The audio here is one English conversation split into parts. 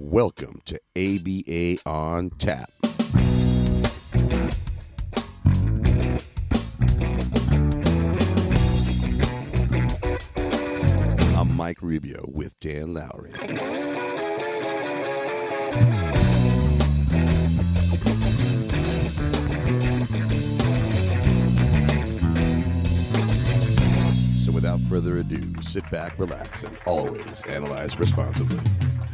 Welcome to ABA on Tap. I'm Mike Rubio with Dan Lowry. So without further ado, sit back, relax, and always analyze responsibly.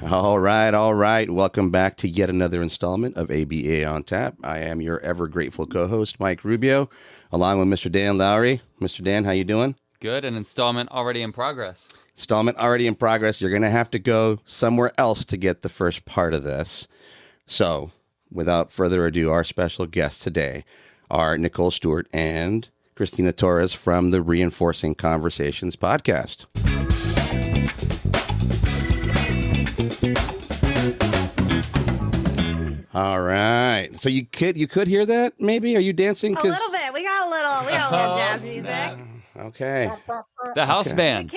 All right. Welcome back to yet another installment of ABA on Tap. I am your ever grateful co-host, Mike Rubio, along with Mr. Dan Lowry. Mr. Dan, how you doing? Good. An installment already in progress. Installment already in progress. You're going to have to go somewhere else to get the first part of this. So, without further ado, our special guests today are Nicole Stewart and Christina Torres from the Reinforcing Conversations podcast. All right. So you could hear that maybe? Are you dancing? A little bit. We got a little jazz music. Okay. The house band.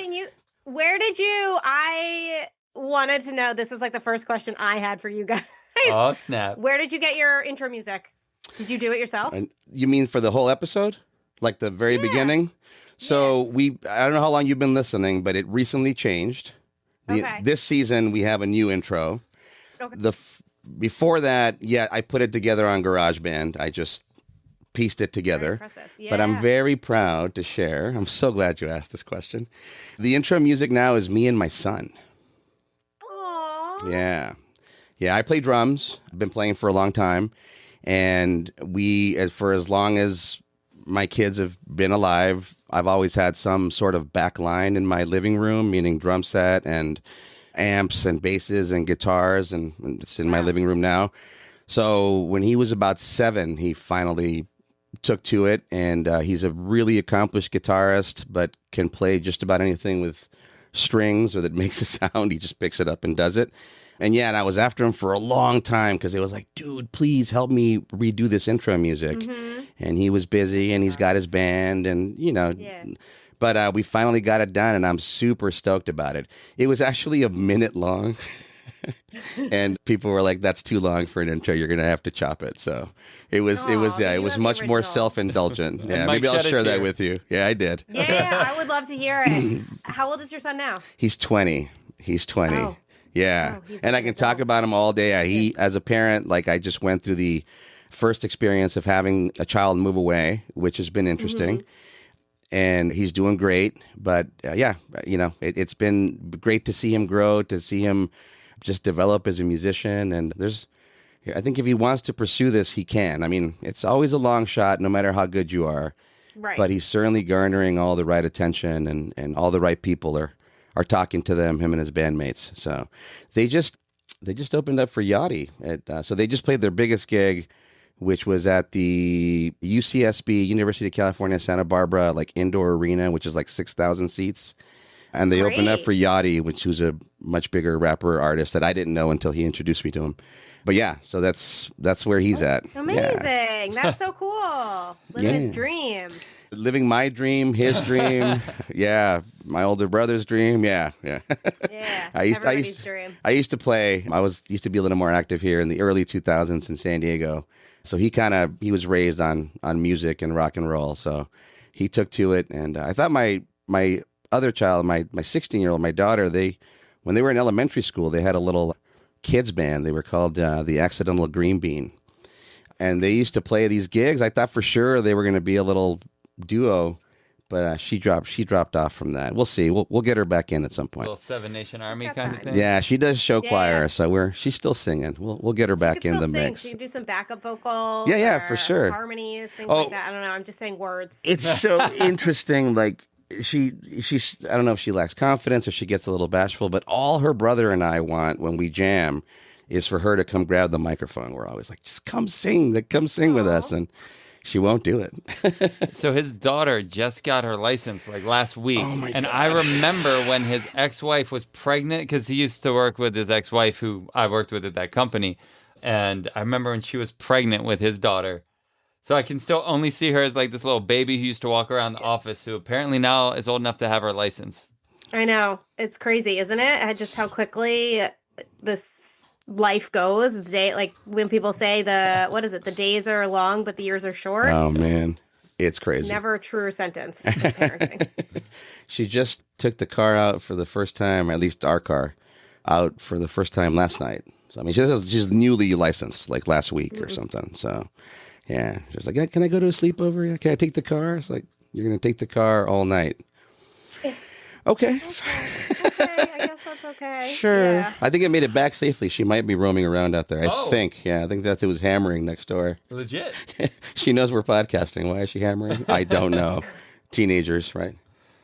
I wanted to know, this is like the first question I had for you guys. Oh, snap. Where did you get your intro music? Did you do it yourself? And you mean for the whole episode? Like the very beginning? So I don't know how long you've been listening, but it recently changed. This season, we have a new intro. Okay. Before that, I put it together on GarageBand. I just pieced it together. Very impressive. Yeah. But I'm very proud to share. I'm so glad you asked this question. The intro music now is me and my son. Aww. Yeah, I play drums. I've been playing for a long time. And for as long as my kids have been alive, I've always had some sort of back line in my living room, meaning drum set and amps and basses and guitars, and it's in my living room now. So when he was about 7, he finally took to it, and he's a really accomplished guitarist, but can play just about anything with strings or that makes a sound. He just picks it up and does it. And I was after him for a long time because it was like, dude, please help me redo this intro music. Mm-hmm. And he was busy, and he's got his band, and But we finally got it done, and I'm super stoked about it. It was actually a minute long, and people were like, "That's too long for an intro. You're gonna have to chop it." So it was much more self-indulgent. Yeah, maybe I'll share that with you. Yeah, I did. Yeah, I would love to hear it. How old is your son now? He's 20. Oh. Yeah, and I can talk about him all day. He, as a parent, I just went through the first experience of having a child move away, which has been interesting. Mm-hmm. And he's doing great, but it's been great to see him grow, to see him just develop as a musician. And I think if he wants to pursue this, he can. I mean, it's always a long shot, no matter how good you are. Right. But he's certainly garnering all the right attention, and all the right people are talking to him and his bandmates. So they just opened up for Yachty. So they just played their biggest gig, which was at the UCSB, University of California, Santa Barbara, indoor arena, which is 6,000 seats. And they opened up for Yachty, who's a much bigger rapper artist that I didn't know until he introduced me to him. But so that's where he's at. Amazing. Yeah. That's so cool. Living his dream. Living my dream, his dream. My older brother's dream. Yeah. Everybody's dream. I used to play. Used to be a little more active here in the early 2000s in San Diego. So he was raised on music and rock and roll. So he took to it. And I thought my other child, my 16-year-old, my daughter, when they were in elementary school, they had a little kids band. They were called the Accidental Green Bean. And they used to play these gigs. I thought for sure they were going to be a little duo, but she dropped off from that. We'll see. We'll get her back in at some point. A little Seven Nation Army kind of thing. Yeah, she does show choir, so she's still singing. We'll get her back in the mix. She can do some backup vocals. Yeah, for sure. Harmonies, things like that. I don't know. I'm just saying words. It's so interesting. She's I don't know if she lacks confidence or she gets a little bashful, but all her brother and I want when we jam is for her to come grab the microphone. We're always like, just come sing with us. And she won't do it. So his daughter just got her license last week. Oh my and gosh. I remember when his ex-wife was pregnant, because he used to work with his ex-wife who I worked with at that company. And I remember when she was pregnant with his daughter. So I can still only see her as this little baby who used to walk around the office, who apparently now is old enough to have her license. I know. It's crazy, isn't it? Just how quickly this life goes. The day, like when people say the days are long, but the years are short. Oh, man. It's crazy. Never a truer sentence of parenting. She just took the car out for the first time, at least our car, out for the first time last night. So, I mean, she's newly licensed, like last week or something. So, yeah. She was like, yeah, can I go to a sleepover? Yeah, can I take the car? It's like, you're going to take the car all night. Okay. Okay, I guess that's okay. Sure. Yeah. I think it made it back safely. She might be roaming around out there. I Oh. think. Yeah, I think that it was hammering next door. Legit. She knows we're podcasting. Why is she hammering? I don't know. Teenagers, right?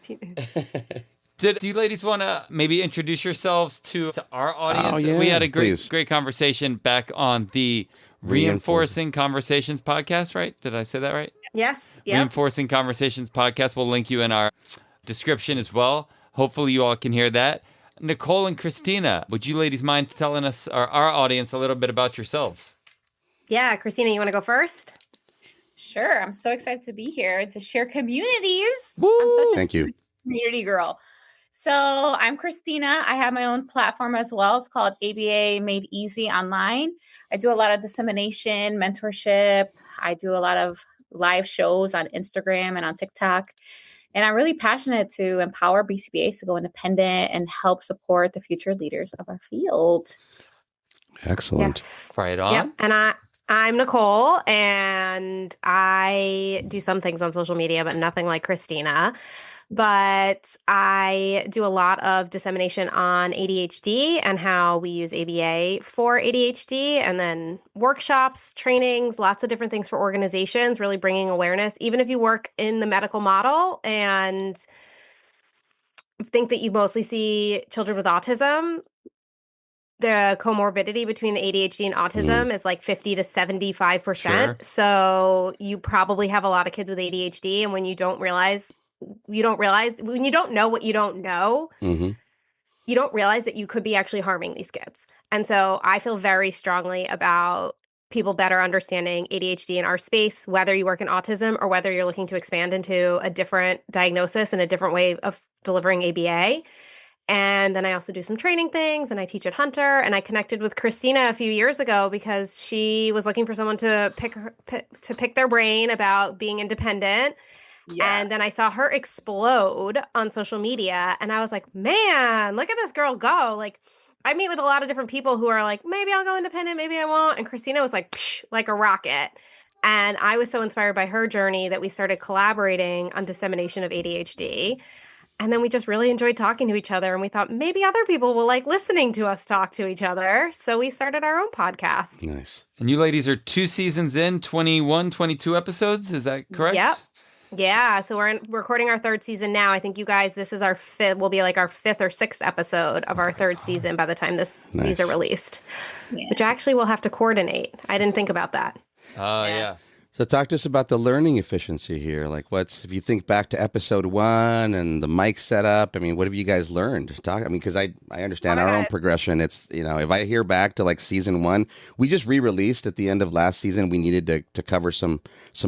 Do you ladies want to maybe introduce yourselves to our audience? Oh, yeah. We had a Please. great conversation back on the Reinforcing Conversations podcast, right? Did I say that right? Yes. Yep. Reinforcing Conversations podcast. We'll link you in our description as well. Hopefully you all can hear that. Nicole and Christina, would you ladies mind telling us, our audience, a little bit about yourselves? Yeah, Christina, you want to go first? Sure. I'm so excited to be here to share communities. Woo! I'm such a Thank you. community girl. So I'm Christina. I have my own platform as well. It's called ABA Made Easy Online. I do a lot of dissemination, mentorship. I do a lot of live shows on Instagram and on TikTok. And I'm really passionate to empower BCBAs to go independent and help support the future leaders of our field. Excellent. Yes. Right on. Yep. And I'm Nicole, and I do some things on social media, but nothing like Christina. But I do a lot of dissemination on ADHD and how we use ABA for ADHD, and then workshops, trainings, lots of different things for organizations, really bringing awareness. Even if you work in the medical model and think that you mostly see children with autism, the comorbidity between ADHD and autism is like 50 to 75%. Sure. So you probably have a lot of kids with ADHD, and when you don't realize when you don't know what you don't know, Mm-hmm. you don't realize that you could be actually harming these kids. And so I feel very strongly about people better understanding ADHD in our space, whether you work in autism or whether you're looking to expand into a different diagnosis and a different way of delivering ABA. And then I also do some training things, and I teach at Hunter. And I connected with Christina a few years ago because she was looking for someone to pick their brain about being independent. Yeah. And then I saw her explode on social media, and I was like, man, look at this girl go. Like, I meet with a lot of different people who are like, maybe I'll go independent, maybe I won't. And Christina was like, psh, like a rocket. And I was so inspired by her journey that we started collaborating on dissemination of ADHD. And then we just really enjoyed talking to each other. And we thought maybe other people will like listening to us talk to each other. So we started our own podcast. Nice. And you ladies are 2 seasons in, 21, 22 episodes. Is that correct? Yep. Yeah, so we're recording our 3rd season now. I think you guys, this is our 5th, will be like our 5th or 6th episode of our 3rd season by the time these are released, which actually we'll have to coordinate. I didn't think about that. Oh, yeah. So talk to us about the learning efficiency here. Like if you think back to episode 1 and the mic setup, I mean, what have you guys learned? Because I understand our own progression. It's, if I hear back to like season 1, we just re-released at the end of last season. We needed to cover some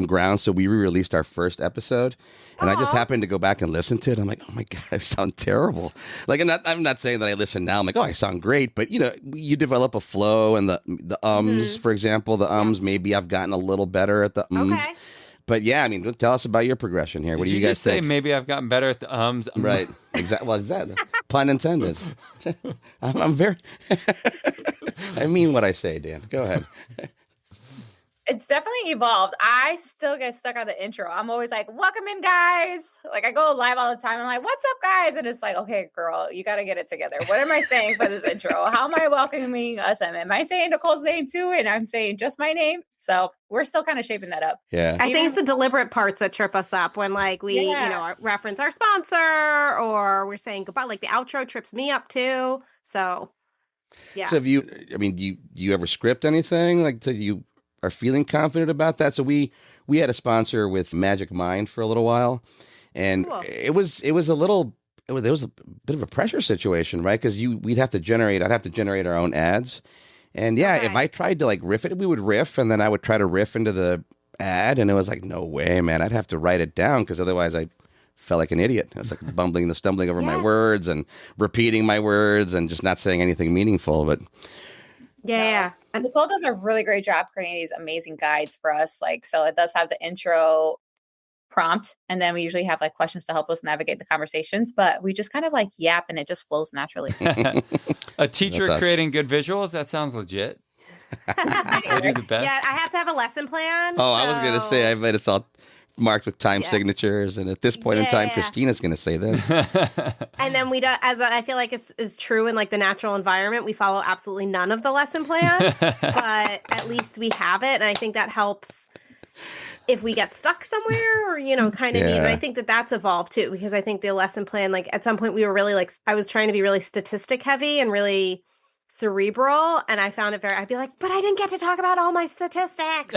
ground. So we re-released our first episode, and I just happened to go back and listen to it. I'm like, oh my God, I sound terrible. Like, I'm not saying that I listen now. I'm like, oh, I sound great. But you develop a flow, and the ums, for example, maybe I've gotten a little better at the ums. Okay. But yeah, I mean, tell us about your progression here. What do you guys just say think? maybe I've gotten better at the ums? Right. Exactly. Well, exactly. Pun intended. I'm very. I mean what I say, Dan. Go ahead. It's definitely evolved. I still get stuck on the intro. I'm always like, welcome in, guys. Like, I go live all the time. I'm like, what's up, guys? And it's like, okay, girl, you got to get it together. What am I saying for this intro? How am I welcoming us? Am I saying Nicole's name too? And I'm saying just my name. So we're still kind of shaping that up. Yeah. I think it's the deliberate parts that trip us up when like we, reference our sponsor or we're saying goodbye. Like the outro trips me up too. So, yeah. So do you ever script anything? Like, so you are feeling confident about that? So we had a sponsor with Magic Mind for a little while, and Cool. it was a bit of a pressure situation, right? Because I'd have to generate our own ads. And yeah, if I tried to like riff it, we would riff, and then I would try to riff into the ad, and it was like, no way, man. I'd have to write it down because otherwise I felt like an idiot. I was like stumbling over my words and repeating my words and just not saying anything meaningful. But Yeah. And Nicole does a really great job creating these amazing guides for us. Like, so it does have the intro prompt, and then we usually have like questions to help us navigate the conversations, but we just kind of like yap and it just flows naturally. A teacher creating good visuals, that sounds legit. They do the best. Yeah, I have to have a lesson plan. Oh, I was going to say, I bet it's all marked with time signatures, and at this point in time, Christina's going to say this. And then we do, as I feel like is true in like the natural environment, we follow absolutely none of the lesson plan, but at least we have it, and I think that helps if we get stuck somewhere or, kind of need. And I think that that's evolved too, because I think the lesson plan, like at some point we were really like, I was trying to be really statistic heavy and really cerebral. And I found it I'd be like, but I didn't get to talk about all my statistics.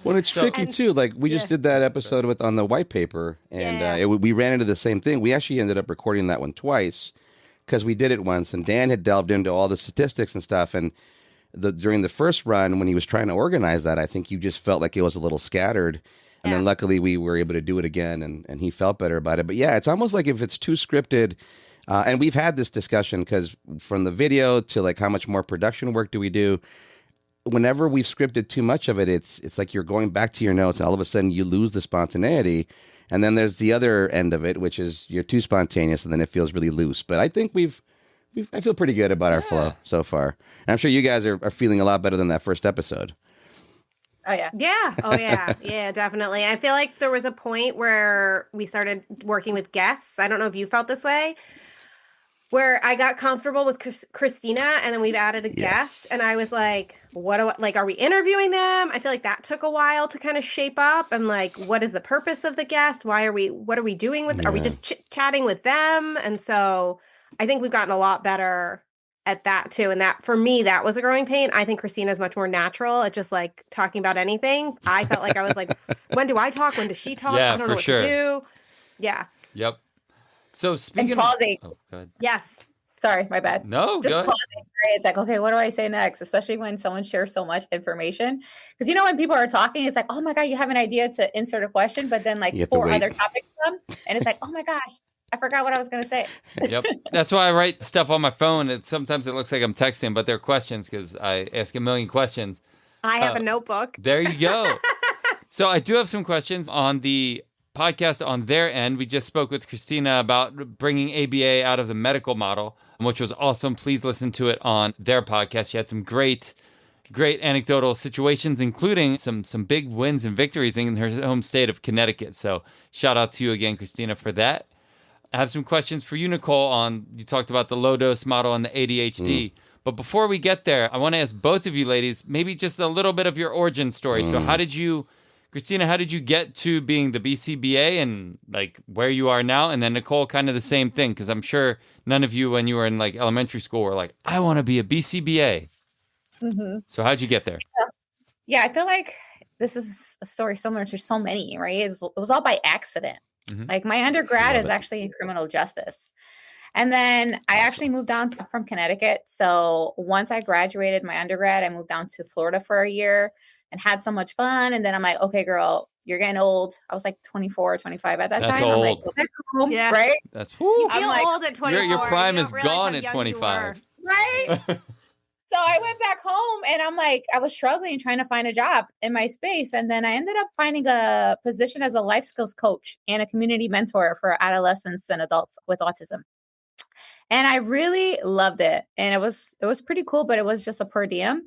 Well, it's tricky too. Like we just did that episode on the white paper, and we ran into the same thing. We actually ended up recording that one twice because we did it once, and Dan had delved into all the statistics and stuff. And during the first run, when he was trying to organize that, I think you just felt like it was a little scattered. And then luckily we were able to do it again, and he felt better about it. But yeah, it's almost like if it's too scripted. And we've had this discussion because from the video to like how much more production work do we do, whenever we've scripted too much of it, it's like you're going back to your notes and all of a sudden you lose the spontaneity. And then there's the other end of it, which is you're too spontaneous and then it feels really loose. But I think I feel pretty good about our flow so far. And I'm sure you guys are feeling a lot better than that first episode. Oh, yeah. Yeah. Oh, yeah. Yeah, definitely. I feel like there was a point where we started working with guests. I don't know if you felt this way, where I got comfortable with Christina, and then we've added a guest, and I was like, are we interviewing them? I feel like that took a while to kind of shape up, and like, what is the purpose of the guest? What are we doing with, are we just chatting with them? And so I think we've gotten a lot better at that too. And that, for me, that was a growing pain. I think Christina's much more natural at just like talking about anything. I felt like I was like, when do I talk? When does she talk? I don't know what to do. Yeah. Yep. So speaking of pausing. Oh, good. Yes. Sorry, my bad. No, just pausing. Right? It's like, okay, what do I say next? Especially when someone shares so much information. Because when people are talking, it's like, oh my God, you have an idea to insert a question, but then like 4 other topics come, and it's like, oh my gosh, I forgot what I was going to say. Yep. That's why I write stuff on my phone. Sometimes it looks like I'm texting, but they're questions because I ask a million questions. I have a notebook. There you go. So I do have some questions on the podcast on their end. We just spoke with Christina about bringing ABA out of the medical model, which was awesome. Please listen to it on their podcast. She had some great anecdotal situations, including some big wins and victories in her home state of Connecticut. So shout out to you again, Christina, for that. I have some questions for you, Nicole, you talked about the low dose model and the ADHD. But before we get there, I want to ask both of you ladies, maybe just a little bit of your origin story. So Christina, how did you get to being the BCBA and like where you are now? And then Nicole, kind of the same thing, because I'm sure none of you when you were in like elementary school were like, I want to be a BCBA. Mm-hmm. So how'd you get there? Yeah, I feel like this is a story similar to so many, right? It was all by accident. Mm-hmm. Like my undergrad is actually in criminal justice. And then I actually moved down from Connecticut. So once I graduated my undergrad, I moved down to Florida for a year and had so much fun. And then I'm like, okay, girl, you're getting old. I was like 24, 25 at that time. Old. I'm like, go back home, right? You feel old at 24. Your prime is gone at 25. Right? So I went back home and I'm like, I was struggling trying to find a job in my space. And then I ended up finding a position as a life skills coach and a community mentor for adolescents and adults with autism. And I really loved it. And it was pretty cool, but it was just a per diem.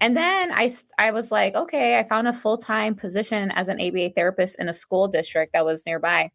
And then I was like, okay, I found a full-time position as an ABA therapist in a school district that was nearby.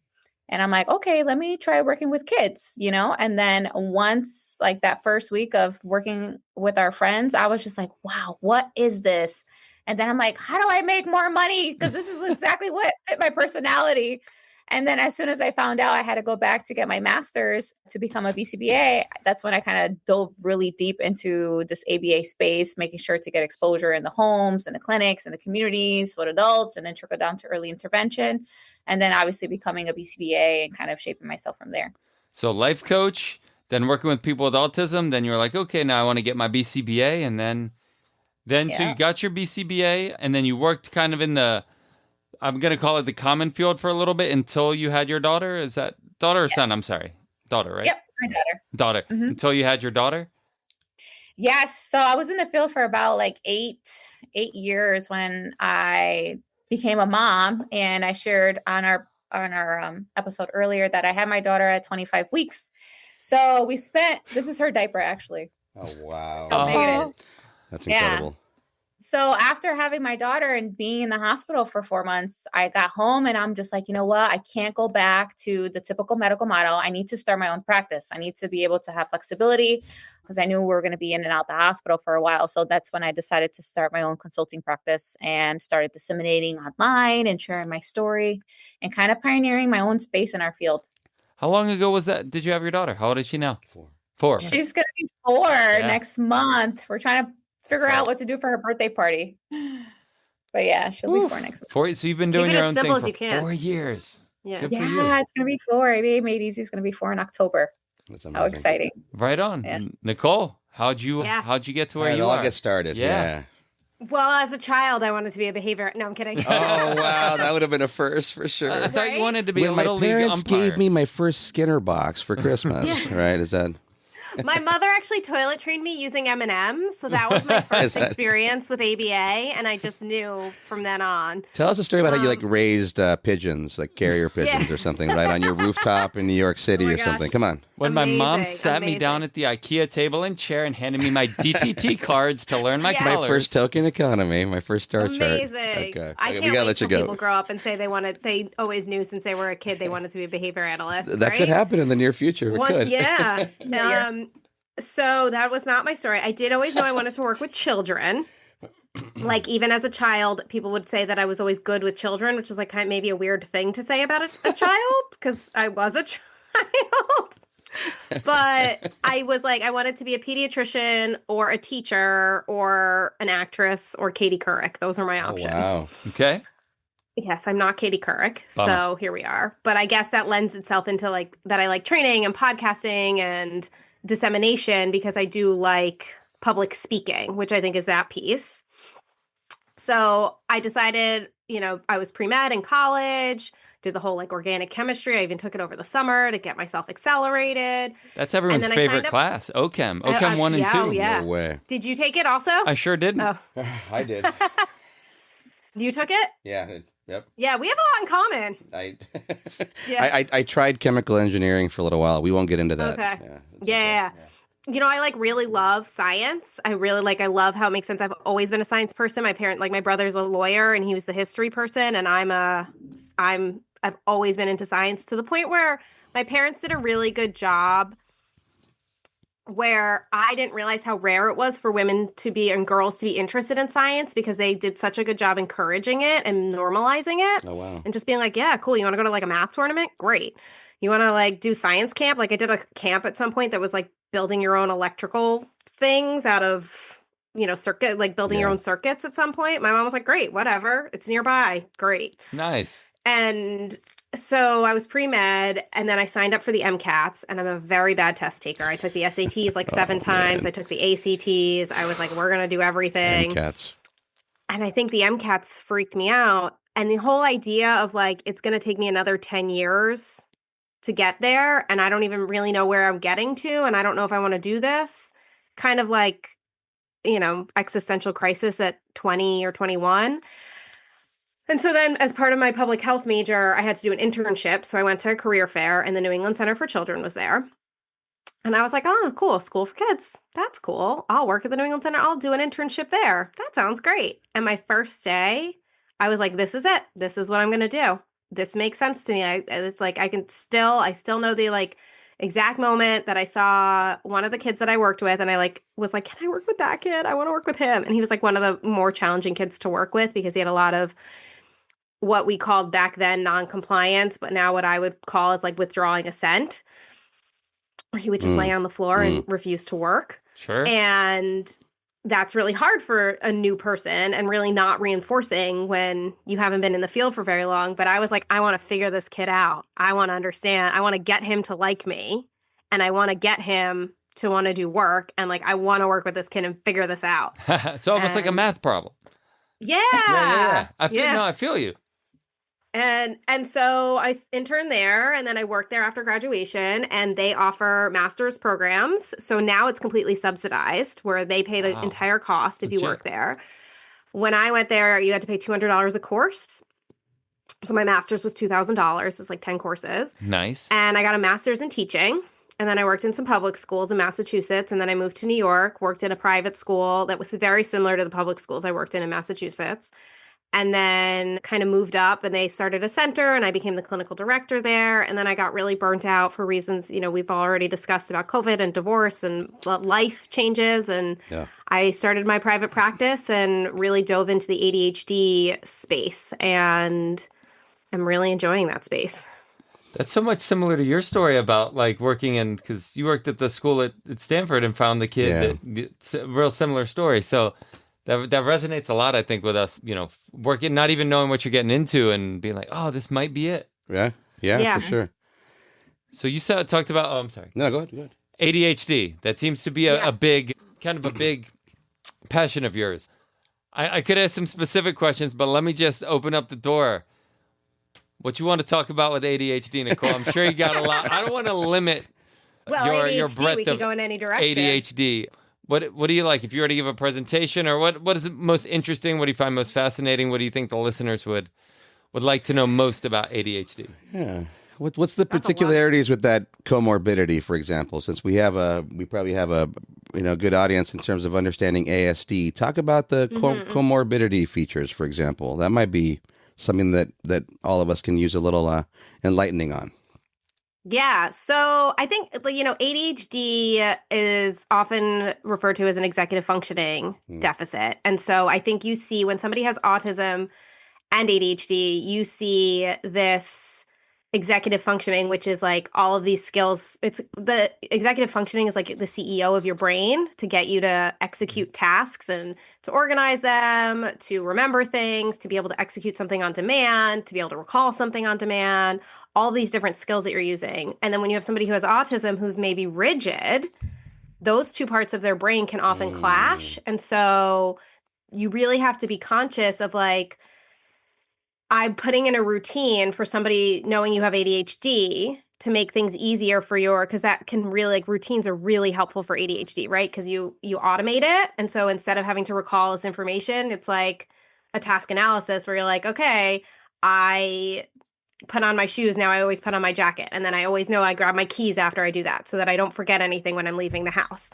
And I'm like, okay, let me try working with kids, And then once like that first week of working with our friends, I was just like, wow, what is this? And then I'm like, how do I make more money? Because this is exactly what fit my personality. And then as soon as I found out I had to go back to get my master's to become a BCBA, that's when I kind of dove really deep into this ABA space, making sure to get exposure in the homes and the clinics and the communities with adults, and then trickle down to early intervention. And then obviously becoming a BCBA and kind of shaping myself from there. So life coach, then working with people with autism, then you're like, okay, now I want to get my BCBA. And then so you got your BCBA, and then you worked kind of in I'm going to call it the common field for a little bit until you had your daughter. Is that daughter or son? I'm sorry. Daughter, right? Yep, my daughter. Daughter. Mm-hmm. Until you had your daughter? Yes. So I was in the field for about like eight years when I became a mom, and I shared on our episode earlier that I had my daughter at 25 weeks. So this is her diaper actually. Oh, wow. How big it is. That's incredible. So after having my daughter and being in the hospital for 4 months, I got home and I'm just like, you know what? I can't go back to the typical medical model. I need to start my own practice. I need to be able to have flexibility because I knew we were going to be in and out the hospital for a while. So that's when I decided to start my own consulting practice and started disseminating online and sharing my story and kind of pioneering my own space in our field. How long ago was that? Did you have your daughter? How old is she now? 4. She's going to be 4 next month. We're trying to figure out what to do for her birthday party. But yeah, she'll be 4 next month. 4, so you've been doing Keep it your as own simple thing as for you can. 4 years. Yeah. Good for you. It's going to be 4. ABA Made Easy is going to be 4 in October. That's amazing. How exciting. Right on. Yes. Nicole, how'd you get to where you I'll are? get started. Yeah. Well, as a child, I wanted to be a behavior. No, I'm kidding. Oh, wow. That would have been a first for sure. I thought you wanted to be When a my little league parents umpire. gave me my first Skinner box for Christmas, right? Is that... My mother actually toilet trained me using M&Ms, so that was my first experience with ABA, and I just knew from then on. Tell us a story about how you like raised pigeons, like carrier pigeons or something, right on your rooftop in New York City or something. Come on. When my mom Amazing, sat me down at the IKEA table and chair and handed me my DTT cards to learn my Yes. colors. My first token economy, my first star chart. Amazing. Okay. I We can't gotta wait let you till go. people grow up and say they always knew since they were a kid they wanted to be a behavior analyst. That right? could happen in the near future. It could. Yeah. Yes. So that was not my story. I did always know I wanted to work with children. Like even as a child, people would say that I was always good with children, which is like kind of maybe a weird thing to say about a child because I was a child. But I was like, I wanted to be a pediatrician or a teacher or an actress or Katie Couric. Those were my Oh, options. wow. Okay. Yes, I'm not Katie Couric. Bummer. So here we are. But I guess that lends itself into like that I like training and podcasting and dissemination because I do like public speaking, which I think is that piece. So I decided, I was pre-med in college, did the whole like organic chemistry. I even took it over the summer to get myself accelerated. That's everyone's then I favorite signed up- class. OChem. OChem 1 and 2. Oh, yeah. No way. Did you take it also? I sure didn't. Oh, I did. you took it? Yeah. Yep. Yeah, we have a lot in common. Yeah. I tried chemical engineering for a little while. We won't get into that. Okay. Yeah. Yeah. I like really love science. I love how it makes sense. I've always been a science person. My brother's a lawyer and he was the history person. And I've always been into science to the point where my parents did a really good job where I didn't realize how rare it was for women to be and girls to be interested in science because they did such a good job encouraging it and normalizing it. Oh, wow. And just being like, yeah, cool. You want to go to like a math tournament? Great. You want to like do science camp? Like I did a camp at some point that was like building your own electrical things out of, circuit, like building your own circuits at some point. My mom was like, great, whatever. It's nearby. Great. Nice. And so I was pre-med and then I signed up for the MCATs and I'm a very bad test taker. I took the SATs like 7 times. man. I took the ACTs. I was like, we're going to do everything. Cats. And I think the MCATs freaked me out. And the whole idea of like, it's going to take me another 10 years to get there. And I don't even really know where I'm getting to. And I don't know if I want to do this. Kind of like, existential crisis at 20 or 21. And so then as part of my public health major, I had to do an internship. So I went to a career fair and the New England Center for Children was there. And I was like, oh, cool. School for kids. That's cool. I'll work at the New England Center. I'll do an internship there. That sounds great. And my first day, I was like, this is it. This is what I'm going to do. This makes sense to me. It's like, I still know the like exact moment that I saw one of the kids that I worked with. And I was like, can I work with that kid? I want to work with him. And he was like one of the more challenging kids to work with because he had a lot of what we called back then non-compliance, but now what I would call is like withdrawing assent, where he would just lay on the floor and refuse to work. Sure. And that's really hard for a new person and really not reinforcing when you haven't been in the field for very long. But I was like, I want to figure this kid out. I want to understand. I want to get him to like me and I want to get him to want to do work. And like, I want to work with this kid and figure this out. So almost like a math problem. Yeah. Yeah. I feel you. And so I interned there, and then I worked there after graduation, and they offer master's programs. So now it's completely subsidized, where they pay the entire cost if you work there. When I went there, you had to pay $200 a course. So my master's was $2,000. It's like 10 courses. Nice. And I got a master's in teaching. And then I worked in some public schools in Massachusetts. And then I moved to New York, worked in a private school that was very similar to the public schools I worked in Massachusetts. And then kind of moved up, and they started a center, and I became the clinical director there. And then I got really burnt out for reasons, we've already discussed about COVID and divorce and life changes. And I started my private practice and really dove into the ADHD space. And I'm really enjoying that space. That's so much similar to your story about like working in, because you worked at the school at Stanford and found the kid. It's a real similar story. So that resonates a lot, I think, with us, working, not even knowing what you're getting into and being like, oh, this might be it. Yeah, for sure. So you talked about, I'm sorry. No, go ahead. ADHD. That seems to be a big passion of yours. I could ask some specific questions, but let me just open up the door. What you want to talk about with ADHD, Nicole? I'm sure you got a lot. I don't want to limit your breadth we could of go in any direction. ADHD. What do you like? If you were to give a presentation, or what is most interesting? What do you find most fascinating? What do you think the listeners would like to know most about ADHD? Yeah. What's the particularities with that comorbidity, for example? Since we probably have a good audience in terms of understanding ASD. Talk about the comorbidity features, for example. That might be something that all of us can use a little enlightening on. Yeah. So I think, ADHD is often referred to as an executive functioning deficit. And so I think you see when somebody has autism and ADHD, you see this executive functioning, which is like all of these skills. It's the executive functioning is like the CEO of your brain to get you to execute tasks and to organize them, to remember things, to be able to execute something on demand, to be able to recall something on demand, all these different skills that you're using. And then when you have somebody who has autism who's maybe rigid, those two parts of their brain can often clash. And so you really have to be conscious of like, I'm putting in a routine for somebody knowing you have ADHD to make things easier for because that can really, like, routines are really helpful for ADHD, right? Because you automate it. And so instead of having to recall this information, it's like a task analysis where you're like, okay, I put on my shoes. Now I always put on my jacket. And then I always know I grab my keys after I do that so that I don't forget anything when I'm leaving the house.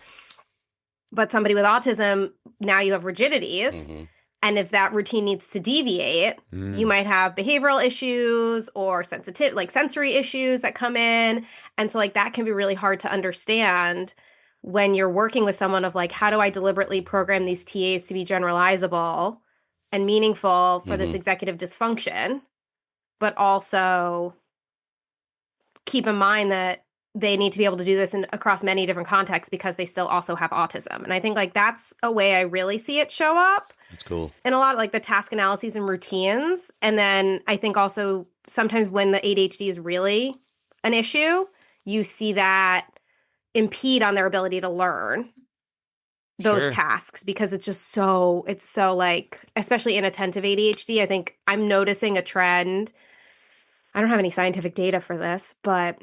But somebody with autism, now you have rigidities. Mm-hmm. And if that routine needs to deviate, you might have behavioral issues or sensory issues that come in. And so like that can be really hard to understand when you're working with someone of like, how do I deliberately program these TAs to be generalizable and meaningful for this executive dysfunction, but also keep in mind that they need to be able to do this across many different contexts because they still also have autism. And I think like that's a way I really see it show up. That's cool. And a lot of like the task analyses and routines. And then I think also sometimes when the ADHD is really an issue, you see that impede on their ability to learn those tasks because it's so like, especially inattentive ADHD, I think I'm noticing a trend. I don't have any scientific data for this, but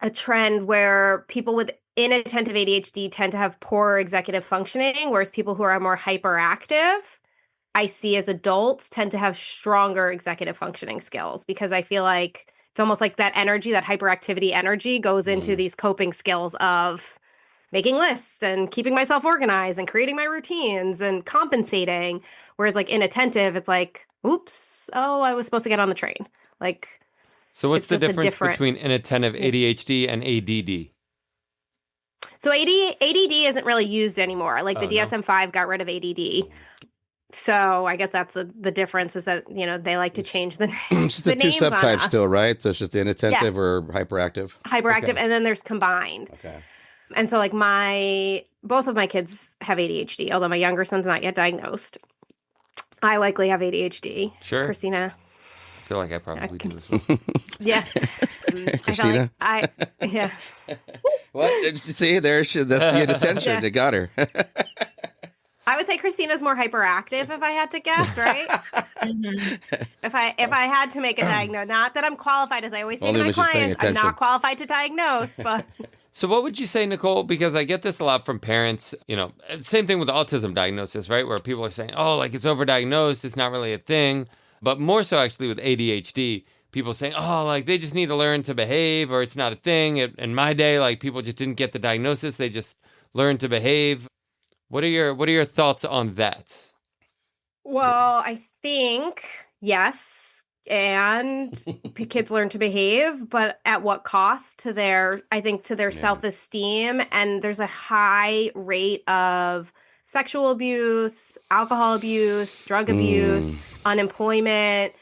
a trend where people with inattentive ADHD tend to have poorer executive functioning, whereas people who are more hyperactive, I see as adults, tend to have stronger executive functioning skills because I feel like it's almost like that energy, that hyperactivity energy goes into these coping skills of making lists and keeping myself organized and creating my routines and compensating. Whereas like inattentive, it's like, oops, I was supposed to get on the train. Like, so what's the difference between inattentive ADHD and ADD? So ADD isn't really used anymore. Like the DSM-5 got rid of ADD. So I guess that's the difference is that, they like to change the names. It's the two subtypes still, right? So it's just inattentive or hyperactive? Hyperactive, okay. And then there's combined. Okay. And so like both of my kids have ADHD, although my younger son's not yet diagnosed. I likely have ADHD. Sure. Christina. I feel like I probably do as well. Yeah. Christina? Yeah. What? Did you see? That's the inattention. It got her. I would say Christina's more hyperactive if I had to guess, right? Mhm. If I had to make a diagnosis, not that I'm qualified, as I always say Only to my when she's paying clients, I'm not attention. qualified to diagnose, but So what would you say, Nicole? Because I get this a lot from parents, same thing with autism diagnosis, right? Where people are saying, oh, like it's overdiagnosed, it's not really a thing. But more so actually with ADHD, people saying, oh, like they just need to learn to behave or it's not a thing. In my day, like people just didn't get the diagnosis, they just learned to behave. What are your thoughts on that? well, I think yes, and kids learn to behave, but at what cost to their, I think, to their Yeah. self-esteem. And there's a high rate of sexual abuse, alcohol abuse, drug abuse, unemployment,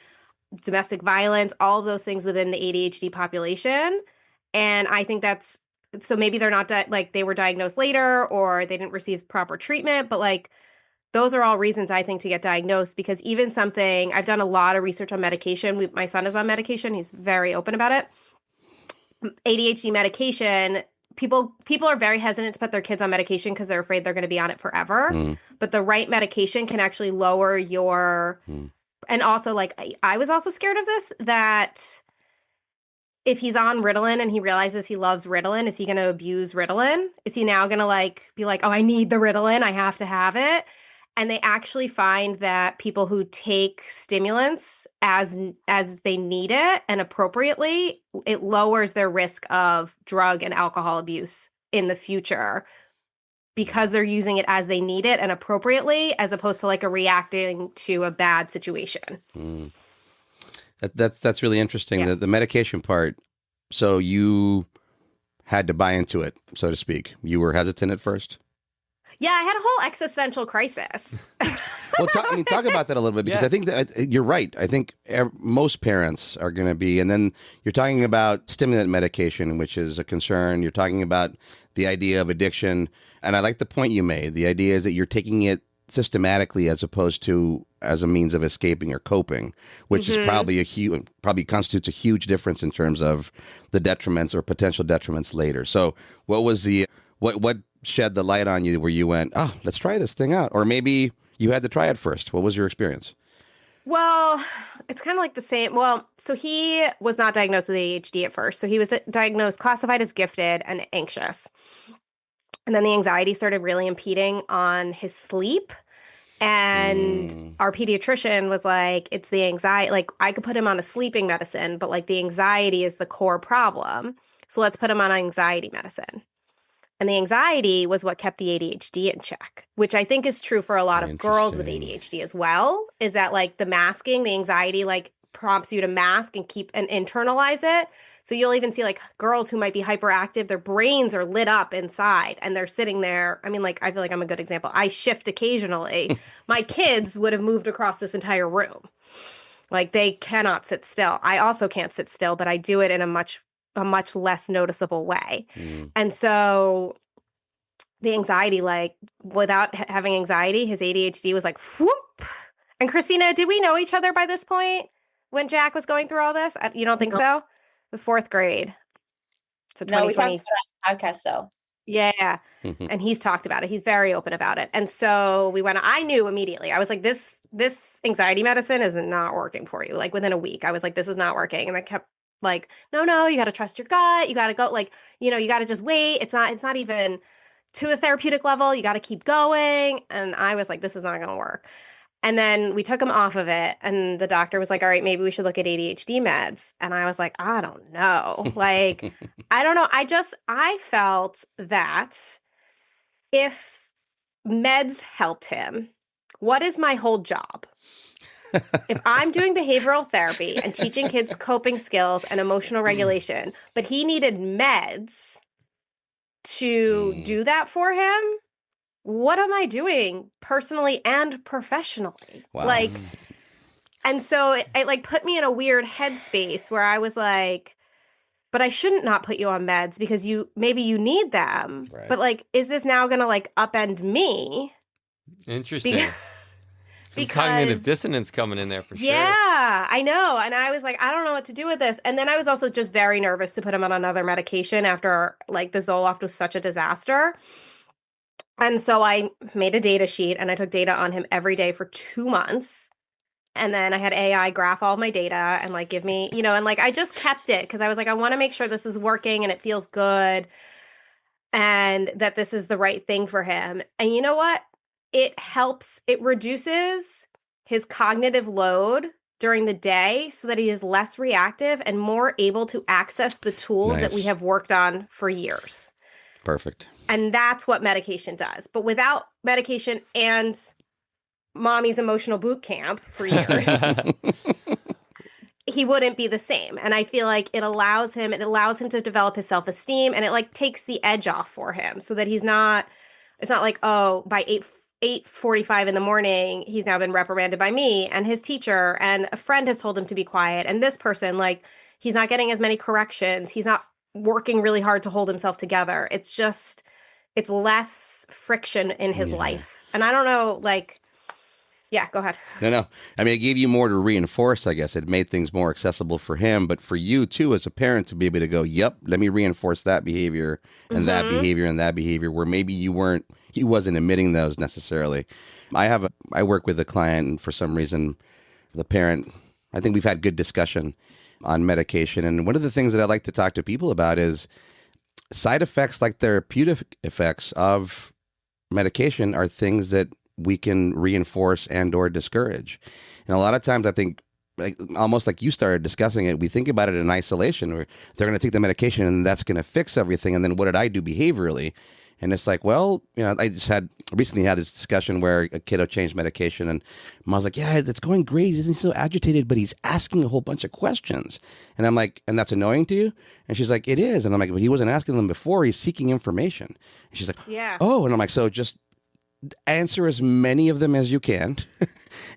domestic violence, all of those things within the ADHD population. And I think that's, so maybe they're not like they were diagnosed later or they didn't receive proper treatment, but like those are all reasons I think to get diagnosed, because even something, I've done a lot of research on medication. My son is on medication. He's very open about it. ADHD medication, people are very hesitant to put their kids on medication because they're afraid they're going to be on it forever. But the right medication can actually lower your, and also like I was also scared of this, that if he's on Ritalin and he realizes he loves Ritalin, is he going to abuse Ritalin? Is he now going to like be like, oh, I need the Ritalin, I have to have it? And they actually find that people who take stimulants as they need it and appropriately, it lowers their risk of drug and alcohol abuse in the future because they're using it as they need it and appropriately, as opposed to like a reacting to a bad situation. That's really interesting. Yeah. The medication part. So you had to buy into it, so to speak. You were hesitant at first. Yeah, I had a whole existential crisis. Well, talk about that a little bit, because Yeah. I think that you're right. I think most parents are going to be, and then you're talking about stimulant medication, which is a concern. You're talking about the idea of addiction, and I like the point you made. The idea is that you're taking it systematically as opposed to as a means of escaping or coping, which is probably constitutes a huge difference in terms of the detriments or potential detriments later. So, what was what shed the light on you where you went, oh, let's try this thing out? Or maybe you had to try it first. What was your experience? Well, it's kind of like the same. Well, so he was not diagnosed with ADHD at first. So he was diagnosed, classified as gifted and anxious. And then the anxiety started really impeding on his sleep. And our pediatrician was like, it's the anxiety. Like, I could put him on a sleeping medicine, but like the anxiety is the core problem. So let's put him on anxiety medicine. And the anxiety was what kept the ADHD in check, which I think is true for a lot of girls with ADHD as well, is that like the masking, the anxiety like prompts you to mask and keep and internalize it. So you'll even see like girls who might be hyperactive, their brains are lit up inside and they're sitting there. I mean, like, I feel like I'm a good example. I shift occasionally. My kids would have moved across this entire room. Like, they cannot sit still. I also can't sit still, but I do it in a much less noticeable way. And so the anxiety, like without having anxiety, his ADHD was like, whoop. And Christina, did we know each other by this point when Jack was going through all this? You don't think so? It was fourth grade. So No, we 2020. talked about it on the podcast though. Yeah. And he's talked about it. He's very open about it. And so we went, I knew immediately. I was like, this anxiety medicine is not working for you. Like within a week, I was like, this is not working. And I kept like, no, you got to trust your gut. You got to go, like, you got to just wait. It's not even to a therapeutic level. You got to keep going. And I was like, this is not going to work. And then we took him off of it. And the doctor was like, all right, maybe we should look at ADHD meds. And I was like, I don't know. Like, I don't know. I felt that if meds helped him, what is my whole job? If I'm doing behavioral therapy and teaching kids coping skills and emotional regulation, but he needed meds to do that for him, what am I doing personally and professionally? Wow. Like, and so it like put me in a weird headspace where I was like, but I shouldn't not put you on meds because maybe you need them. Right. But like, is this now going to like upend me? Interesting. Some Because cognitive dissonance coming in there for sure. Yeah, I know. And I was like, I don't know what to do with this. And then I was also just very nervous to put him on another medication after like the Zoloft was such a disaster. And so I made a data sheet and I took data on him every day for 2 months. And then I had AI graph all my data and like give me, and like I just kept it because I was like, I want to make sure this is working and it feels good and that this is the right thing for him. And you know what? It helps, it reduces his cognitive load during the day so that he is less reactive and more able to access the tools that we have worked on for years. Perfect. And that's what medication does. But without medication and mommy's emotional boot camp for years, he wouldn't be the same. And I feel like it allows him to develop his self-esteem, and it like takes the edge off for him so that it's not like, oh, by 8:45 in the morning, he's now been reprimanded by me and his teacher, and a friend has told him to be quiet. And this person, like, he's not getting as many corrections. He's not working really hard to hold himself together. It's less friction in his life. And I don't know, like, yeah, go ahead. No. I mean, it gave you more to reinforce, I guess. It made things more accessible for him, but for you, too, as a parent, to be able to go, yep, let me reinforce that behavior and that behavior and that behavior, where maybe he wasn't admitting those necessarily. I work with a client, and for some reason, the parent, I think we've had good discussion on medication. And one of the things that I like to talk to people about is side effects, like therapeutic effects of medication, are things that we can reinforce and or discourage. And a lot of times I think, like, almost like you started discussing it, we think about it in isolation, where they're going to take the medication and that's going to fix everything. And then what did I do behaviorally? And it's like, well, I recently had this discussion where a kiddo changed medication, and Mom's like, yeah, it's going great. He's so agitated, but he's asking a whole bunch of questions. And I'm like, and that's annoying to you? And she's like, it is. And I'm like, but he wasn't asking them before. He's seeking information. And she's like, yeah. Oh, and I'm like, so just answer as many of them as you can.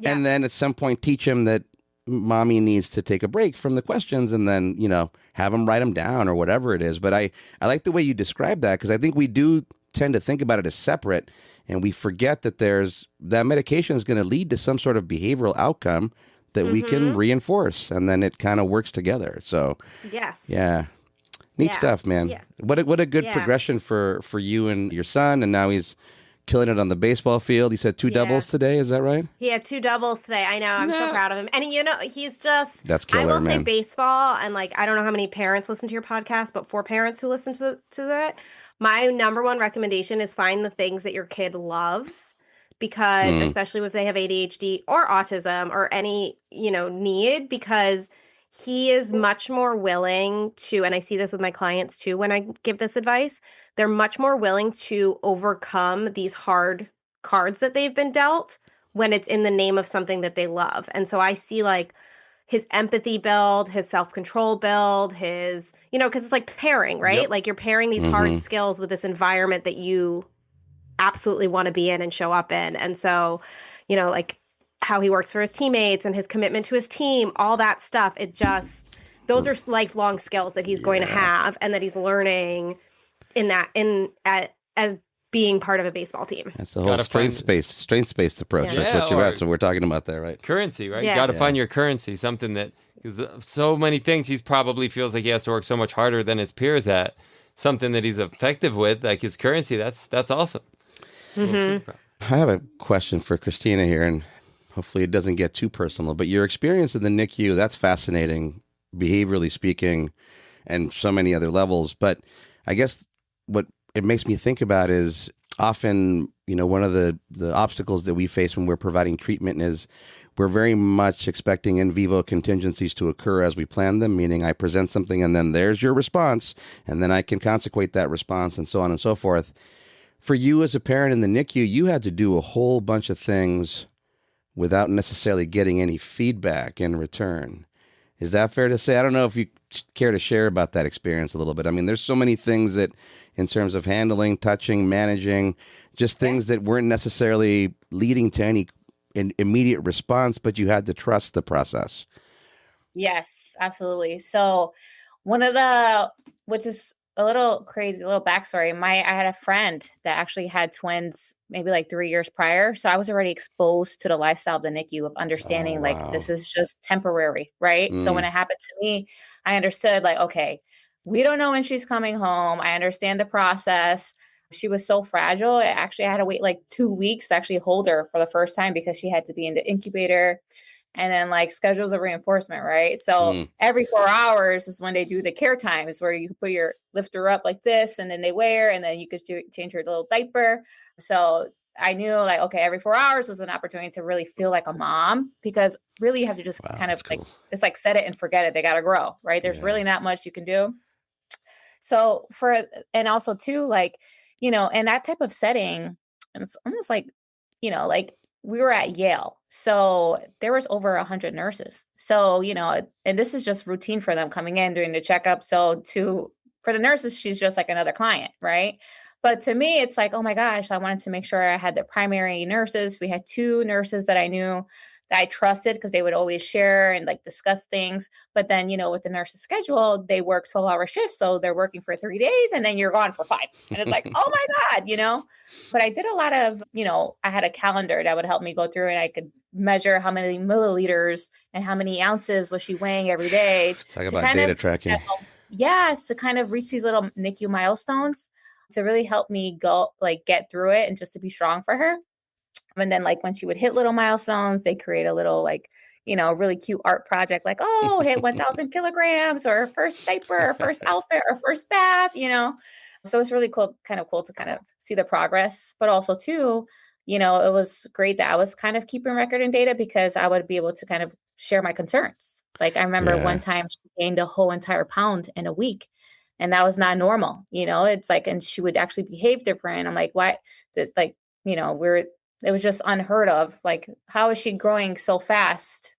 And then at some point teach him that mommy needs to take a break from the questions, and then, have him write them down or whatever it is. But I like the way you describe that, because I think we do tend to think about it as separate, and we forget that that medication is going to lead to some sort of behavioral outcome that we can reinforce, and then it kind of works together. So yes. Yeah. Neat stuff, man. Yeah. What a good progression for you and your son, and now he's killing it on the baseball field. He said 2 doubles today. Is that right? He had 2 doubles today. I know. I'm so proud of him. And he's just... That's killer, I will man. say baseball, and like, I don't know how many parents listen to your podcast, but for parents who listen to it, my number one recommendation is find the things that your kid loves, because especially if they have ADHD or autism or any, need, because he is much more willing to, and I see this with my clients too when I give this advice, they're much more willing to overcome these hard cards that they've been dealt when it's in the name of something that they love. And so I see like his empathy build, his self-control build, his, because it's like pairing, right? Yep. Like you're pairing these hard skills with this environment that you absolutely want to be in and show up in. And so, like how he works for his teammates and his commitment to his team, all that stuff, those are lifelong skills that he's going to have and that he's learning as being part of a baseball team. That's the whole strengths-based approach. Yeah. That's what we're talking about there, right? Currency, right? Yeah. You got to find your currency, something that, because so many things he probably feels like he has to work so much harder than his peers at, something that he's effective with, like his currency. That's awesome. Mm-hmm. I have a question for Christina here, and hopefully it doesn't get too personal, but your experience in the NICU, that's fascinating, behaviorally speaking, and so many other levels. But I guess what it makes me think about is often, one of the obstacles that we face when we're providing treatment is we're very much expecting in vivo contingencies to occur as we plan them, meaning I present something and then there's your response, and then I can consequate that response, and so on and so forth. For you as a parent in the NICU, you had to do a whole bunch of things without necessarily getting any feedback in return. Is that fair to say? I don't know if you care to share about that experience a little bit. I mean, there's so many things that, in terms of handling, touching, managing, just things that weren't necessarily leading to any immediate response, but you had to trust the process. Yes, absolutely. So which is a little crazy, a little backstory. I had a friend that actually had twins maybe like 3 years prior. So I was already exposed to the lifestyle of the NICU, of understanding like this is just temporary, right? So when it happened to me, I understood like, okay, we don't know when she's coming home. I understand the process. She was so fragile. I actually had to wait like 2 weeks to actually hold her for the first time because she had to be in the incubator and then like schedules of reinforcement, right? So every 4 hours is when they do the care times where you put your lift her up like this and then they weigh her and then you could change her little diaper. So I knew like, okay, every 4 hours was an opportunity to really feel like a mom because really you have to just kind of like, it's like set it and forget it. They got to grow, right? There's really not much you can do. So and also too, like, you know, in that type of setting, it's almost like, you know, like we were at Yale. So there was over 100 nurses. So, you know, and this is just routine for them coming in, doing the checkup. So for the nurses, she's just like another client, right? But to me, it's like, oh my gosh, I wanted to make sure I had the primary nurses. We had 2 nurses that I knew that I trusted because they would always share and like discuss things. But then, you know, with the nurse's schedule, they work 12-hour shifts. So they're working for 3 days and then you're gone for 5. And it's like, oh my God, you know, but I did a lot of, you know, I had a calendar that would help me go through and I could measure how many milliliters and how many ounces was she weighing every day. Talk about data tracking. Yes, to kind of reach these little NICU milestones to really help me go like get through it and just to be strong for her. And then like when she would hit little milestones, they create a little like, you know, really cute art project like, oh, hit 1,000 kilograms or first diaper or first outfit or first bath, you know. So it's really cool to kind of see the progress. But also too, you know, it was great that I was kind of keeping record and data because I would be able to kind of share my concerns. Like I remember one time she gained a whole entire pound in a week. And that was not normal, you know, it's like, and she would actually behave different. I'm like, why? Like, you know, it was just unheard of. Like, how is she growing so fast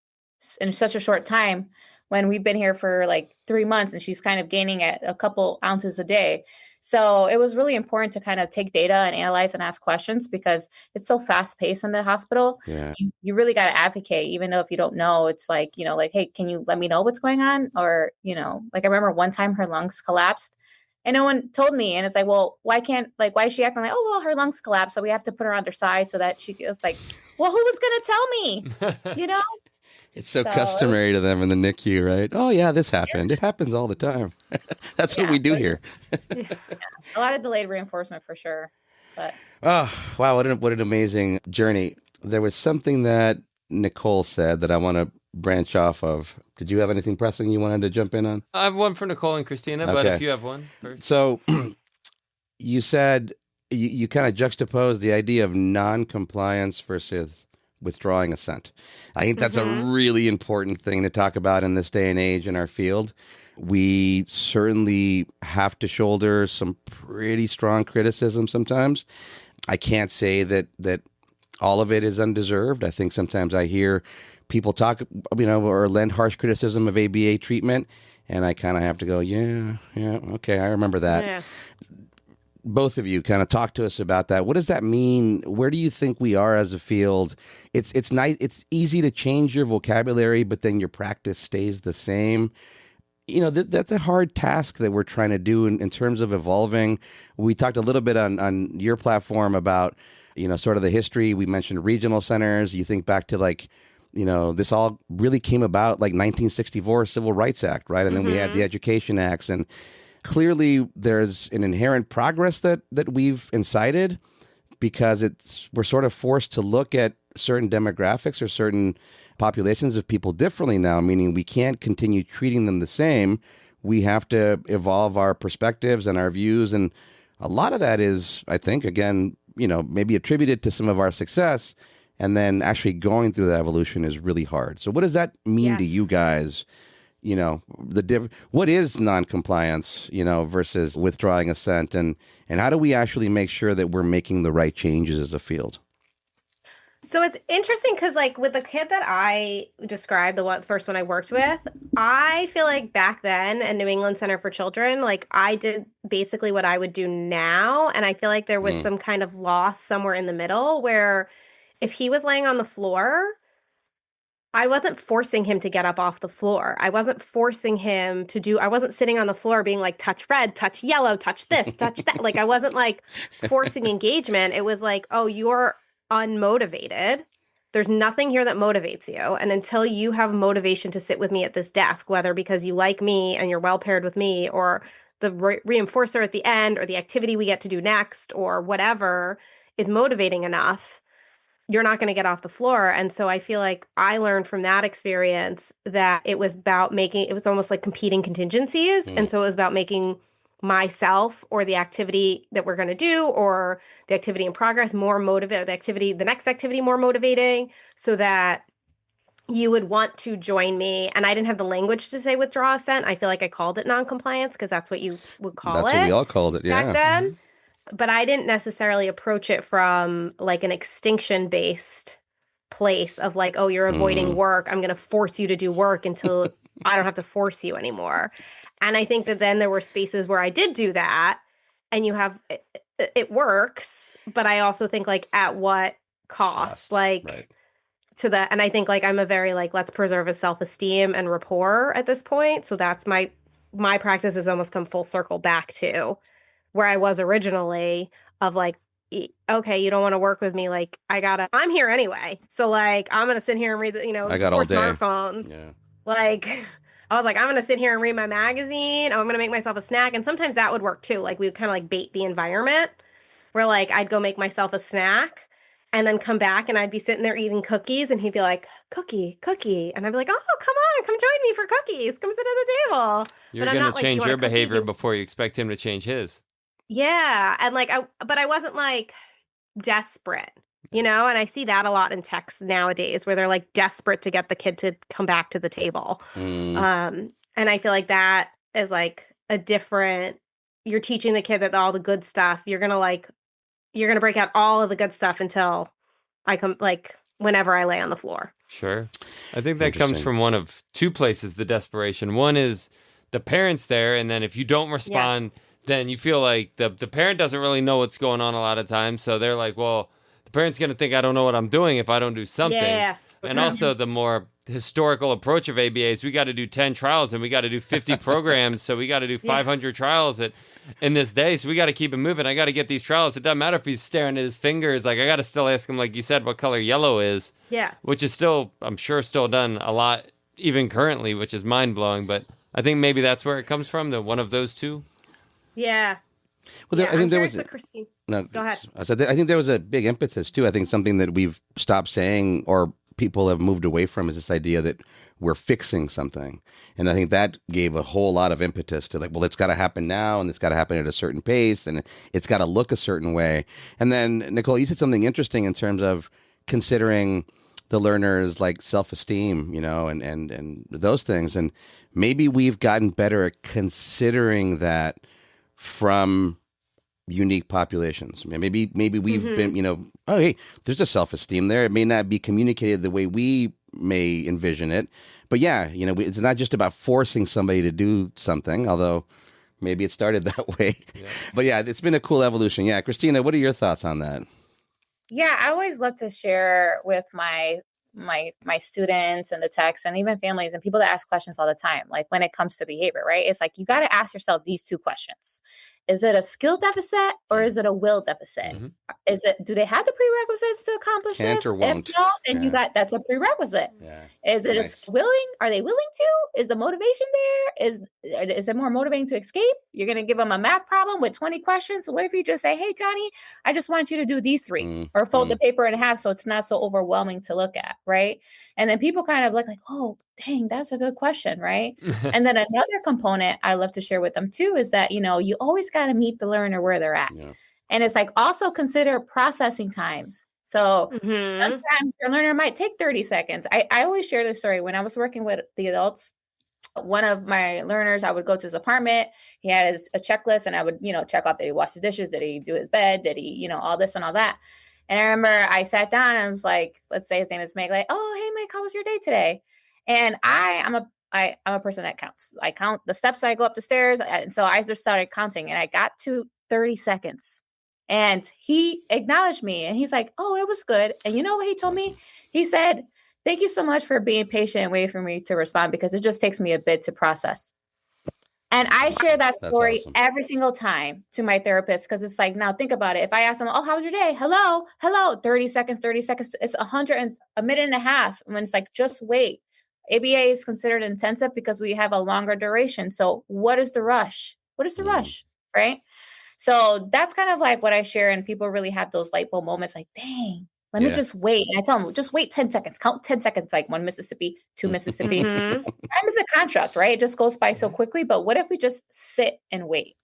in such a short time when we've been here for like 3 months and she's kind of gaining at a couple ounces a day? So it was really important to kind of take data and analyze and ask questions because it's so fast paced in the hospital. Yeah. You really got to advocate, even though if you don't know, it's like, you know, like, hey, can you let me know what's going on? Or, you know, like I remember one time her lungs collapsed and no one told me. And it's like, well, why is she acting like, oh, well, her lungs collapsed. So we have to put her under size so that she was like, well, who was going to tell me, you know? It's so customary to them in the NICU, right? Oh, yeah, this happened. It happens all the time. That's what we do here. A lot of delayed reinforcement for sure. But oh, wow, what an amazing journey. There was something that Nicole said that I want to branch off of. Did you have anything pressing you wanted to jump in on? I have one for Nicole and Christina, but if you have one first. So you said you kind of juxtaposed the idea of non-compliance versus withdrawing assent. I think that's a really important thing to talk about in this day and age in our field. We certainly have to shoulder some pretty strong criticism sometimes. I can't say that all of it is undeserved. I think sometimes I hear people talk, you know, or lend harsh criticism of ABA treatment, and I kind of have to go, yeah, okay, I remember that. Yeah. Both of you kind of talk to us about that. What does that mean? Where do you think we are as a field? It's nice. It's easy to change your vocabulary, but then your practice stays the same. You know, that's a hard task that we're trying to do in terms of evolving. We talked a little bit on your platform about, you know, sort of the history. We mentioned regional centers. You think back to like, you know, this all really came about like 1964 Civil Rights Act, right? And then we had the Education Acts, and clearly there's an inherent progress that we've incited because we're sort of forced to look at certain demographics or certain populations of people differently now, meaning we can't continue treating them the same. We have to evolve our perspectives and our views. And a lot of that is, I think, again, you know, maybe attributed to some of our success. And then actually going through that evolution is really hard. So what does that mean to you guys? You know, what is non-compliance, you know, versus withdrawing assent, and how do we actually make sure that we're making the right changes as a field? So it's interesting because, like, with the kid that I described, the first one I worked with, I feel like back then at New England Center for Children, like, I did basically what I would do now. And I feel like there was some kind of loss somewhere in the middle where if he was laying on the floor, I wasn't forcing him to get up off the floor. I wasn't forcing him I wasn't sitting on the floor being like, touch red, touch yellow, touch this, touch that. Like, I wasn't like forcing engagement. It was like, oh, you're unmotivated. There's nothing here that motivates you. And until you have motivation to sit with me at this desk, whether because you like me and you're well paired with me, or the reinforcer at the end or the activity we get to do next or whatever is motivating enough, you're not going to get off the floor. And so I feel like I learned from that experience that it was almost like competing contingencies. And so it was about making myself or the activity that we're going to do or the activity in progress more motivated, the next activity more motivating, so that you would want to join me. And I didn't have the language to say withdraw assent. I feel like I called it noncompliance because that's what you would call That's it. what we all called it, back then. But I didn't necessarily approach it from like an extinction based place of like, oh, you're avoiding work. I'm going to force you to do work until I don't have to force you anymore. And I think that then there were spaces where I did do that, and it works. But I also think like at what cost? Like to that. And I think like I'm a very like, let's preserve his self-esteem and rapport at this point. So that's my practice has almost come full circle back to where I was originally of like, okay, you don't want to work with me. Like I'm here anyway. So like, I'm going to sit here and read, I got all day. Smartphones. Yeah. Like, I was like, I'm going to sit here and read my magazine. I'm going to make myself a snack. And sometimes that would work too. Like we would kind of like bait the environment where like, I'd go make myself a snack and then come back and I'd be sitting there eating cookies and he'd be like, cookie. And I'd be like, oh, come on, come join me for cookies. Come sit at the table. You're going to change your behavior before you expect him to change his. Yeah. And like, but I wasn't like desperate, and I see that a lot in texts nowadays where they're like desperate to get the kid to come back to the table. And I feel like that is like you're teaching the kid that all the good stuff, you're going to break out all of the good stuff until I come, like whenever I lay on the floor. Sure. I think that comes from one of two places, the desperation. One is the parents there. And then if you don't respond, then you feel like the parent doesn't really know what's going on a lot of times. So they're like, well, the parent's going to think I don't know what I'm doing if I don't do something. Yeah. And also the more historical approach of ABA is we got to do 10 trials and we got to do 50 programs. So we got to do 500 trials in this day. So we got to keep it moving. I got to get these trials. It doesn't matter if he's staring at his fingers. Like I got to still ask him, like you said, what color yellow is. Yeah. Which is still, I'm sure, still done a lot, even currently, which is mind blowing. But I think maybe that's where it comes from, one of those two. Yeah. Well, I think there was Christine. No, go ahead. I think there was a big emphasis too. I think something that we've stopped saying or people have moved away from is this idea that we're fixing something. And I think that gave a whole lot of impetus to like, well, it's got to happen now and it's got to happen at a certain pace and it's got to look a certain way. And then Nicole, you said something interesting in terms of considering the learner's like self-esteem, and those things. And maybe we've gotten better at considering that from unique populations. Maybe we've been, oh, hey, there's a self-esteem there. It may not be communicated the way we may envision it. But yeah, it's not just about forcing somebody to do something, although maybe it started that way. Yeah. But yeah, it's been a cool evolution. Yeah, Christina, what are your thoughts on that? Yeah, I always love to share with my students and the techs and even families and people that ask questions all the time. Like when it comes to behavior, right? It's like, you got to ask yourself these two questions. Is it a skill deficit or is it a will deficit? Mm-hmm. Do they have the prerequisites to accomplish Can't this? Or won't. If not, then that's a prerequisite. Yeah. Is it willing? Are they willing to? Is the motivation there? Is it more motivating to escape? You're going to give them a math problem with 20 questions. So what if you just say, hey, Johnny, I just want you to do these 3 or fold the paper in half so it's not so overwhelming to look at, right? And then people kind of like, oh, dang, that's a good question, right? And then another component I love to share with them too is that, you always got to meet the learner where they're at. Yeah. And it's like also consider processing times. So sometimes your learner might take 30 seconds. I always share this story. When I was working with the adults, one of my learners, I would go to his apartment. He had a checklist and I would, check off, did he wash the dishes? Did he do his bed? Did he, all this and all that? And I remember I sat down and I was like, let's say his name is Meg, like, oh, hey, Meg, how was your day today? And I'm a person that counts. I count the steps I go up the stairs. And so I just started counting and I got to 30 seconds and he acknowledged me and he's like, oh, it was good. And you know what he told me? He said, thank you so much for being patient and waiting for me to respond because it just takes me a bit to process. And I share that story every single time to my therapist because it's like, now think about it. If I ask them, oh, how was your day? Hello, 30 seconds. It's a minute and a half. When it's like, just wait. ABA is considered intensive because we have a longer duration. So what is the rush? What is the rush? Right. So that's kind of like what I share. And people really have those light bulb moments like, dang, let me just wait. And I tell them, just wait 10 seconds, count 10 seconds, like 1 Mississippi, 2 Mississippi. Time is a contract, right? It just goes by so quickly. But what if we just sit and wait?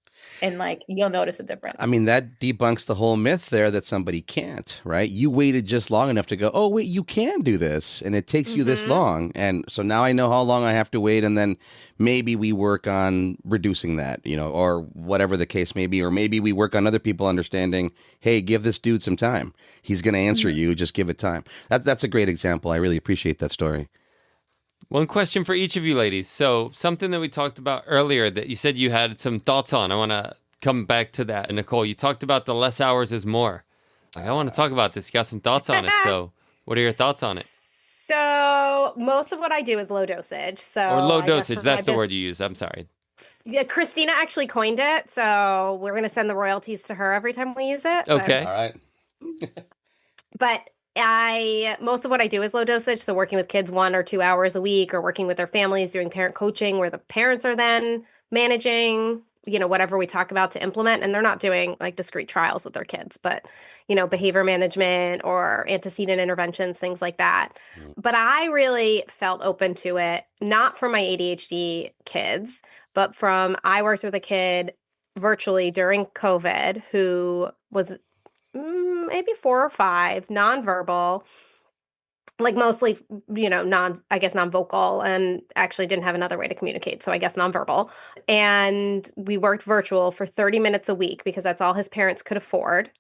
And like, you'll notice a difference. I mean, that debunks the whole myth there that somebody can't, right? You waited just long enough to go, oh, wait, you can do this. And it takes you this long. And so now I know how long I have to wait. And then maybe we work on reducing that, or whatever the case may be. Or maybe we work on other people understanding, hey, give this dude some time. He's going to answer you. Just give it time. That's a great example. I really appreciate that story. One question for each of you ladies. So something that we talked about earlier that you said you had some thoughts on. I want to come back to that. And Nicole, you talked about the less hours is more. I want to talk about this. You got some thoughts on it. So what are your thoughts on it? So most of what I do is low dosage. Or low dosage. That's the word you use. I'm sorry. Yeah, Christina actually coined it. So we're going to send the royalties to her every time we use it. Okay. All right. But most of what I do is low dosage. So working with kids 1 or 2 hours a week, or working with their families, doing parent coaching where the parents are then managing, whatever we talk about to implement. And they're not doing like discrete trials with their kids, but, behavior management or antecedent interventions, things like that. But I really felt open to it, not for my ADHD kids, but I worked with a kid virtually during COVID who was maybe 4 or 5, nonverbal, like mostly, non-vocal, and actually didn't have another way to communicate. So I guess nonverbal. And we worked virtual for 30 minutes a week because that's all his parents could afford.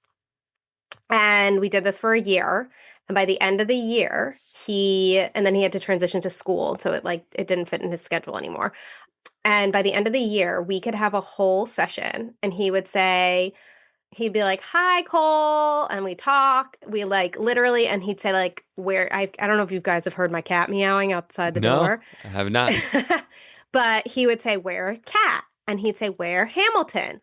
And we did this for a year. And by the end of the year, and then he had to transition to school. So it didn't fit in his schedule anymore. And by the end of the year, we could have a whole session, and he'd be like, hi, Cole. And we talk, literally, and he'd say I don't know if you guys have heard my cat meowing outside the door. I have not. But he would say, where cat? And he'd say, where Hamilton?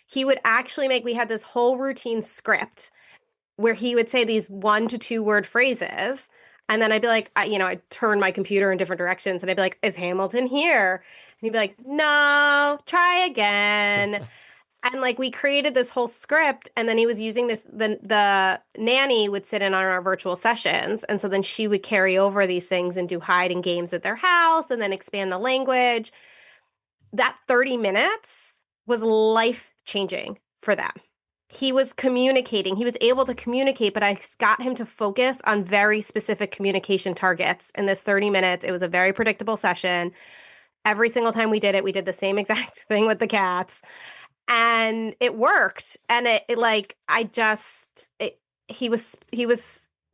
He would actually we had this whole routine script where he would say these 1 to 2 word phrases. And then I'd be like, I'd turn my computer in different directions, and I'd be like, is Hamilton here? And he'd be like, no, try again. And we created this whole script, and then he was using this, the nanny would sit in on our virtual sessions. And so then she would carry over these things and do hiding games at their house and then expand the language. That 30 minutes was life-changing for them. He was communicating. He was able to communicate, but I got him to focus on very specific communication targets in this 30 minutes. It was a very predictable session. Every single time we did it, we did the same exact thing with the cats. And it worked. And he was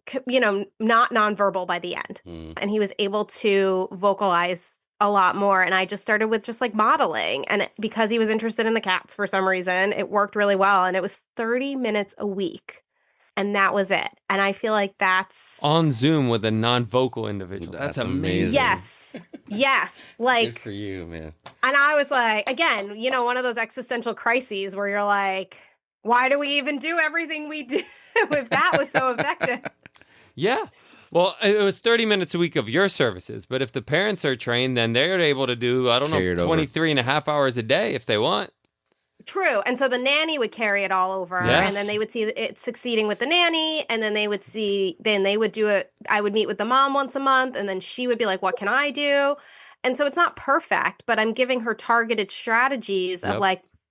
not nonverbal by the end. And he was able to vocalize a lot more. And I just started with just modeling. And because he was interested in the cats for some reason, it worked really well. And it was 30 minutes a week. And that was it. And I feel like that's on Zoom with a non-vocal individual. That's amazing. Yes. Good for you, man. And I was like, again, one of those existential crises where you're like, why do we even do everything we do if that was so effective? Yeah. Well, it was 30 minutes a week of your services. But if the parents are trained, then they're able to do, 23 and a half hours a day if they want. True. And so the nanny would carry it all over, and then they would see it succeeding with the nanny, and then they would do it. I would meet with the mom once a month, and then she would be like, what can I do? And so it's not perfect, but I'm giving her targeted strategies of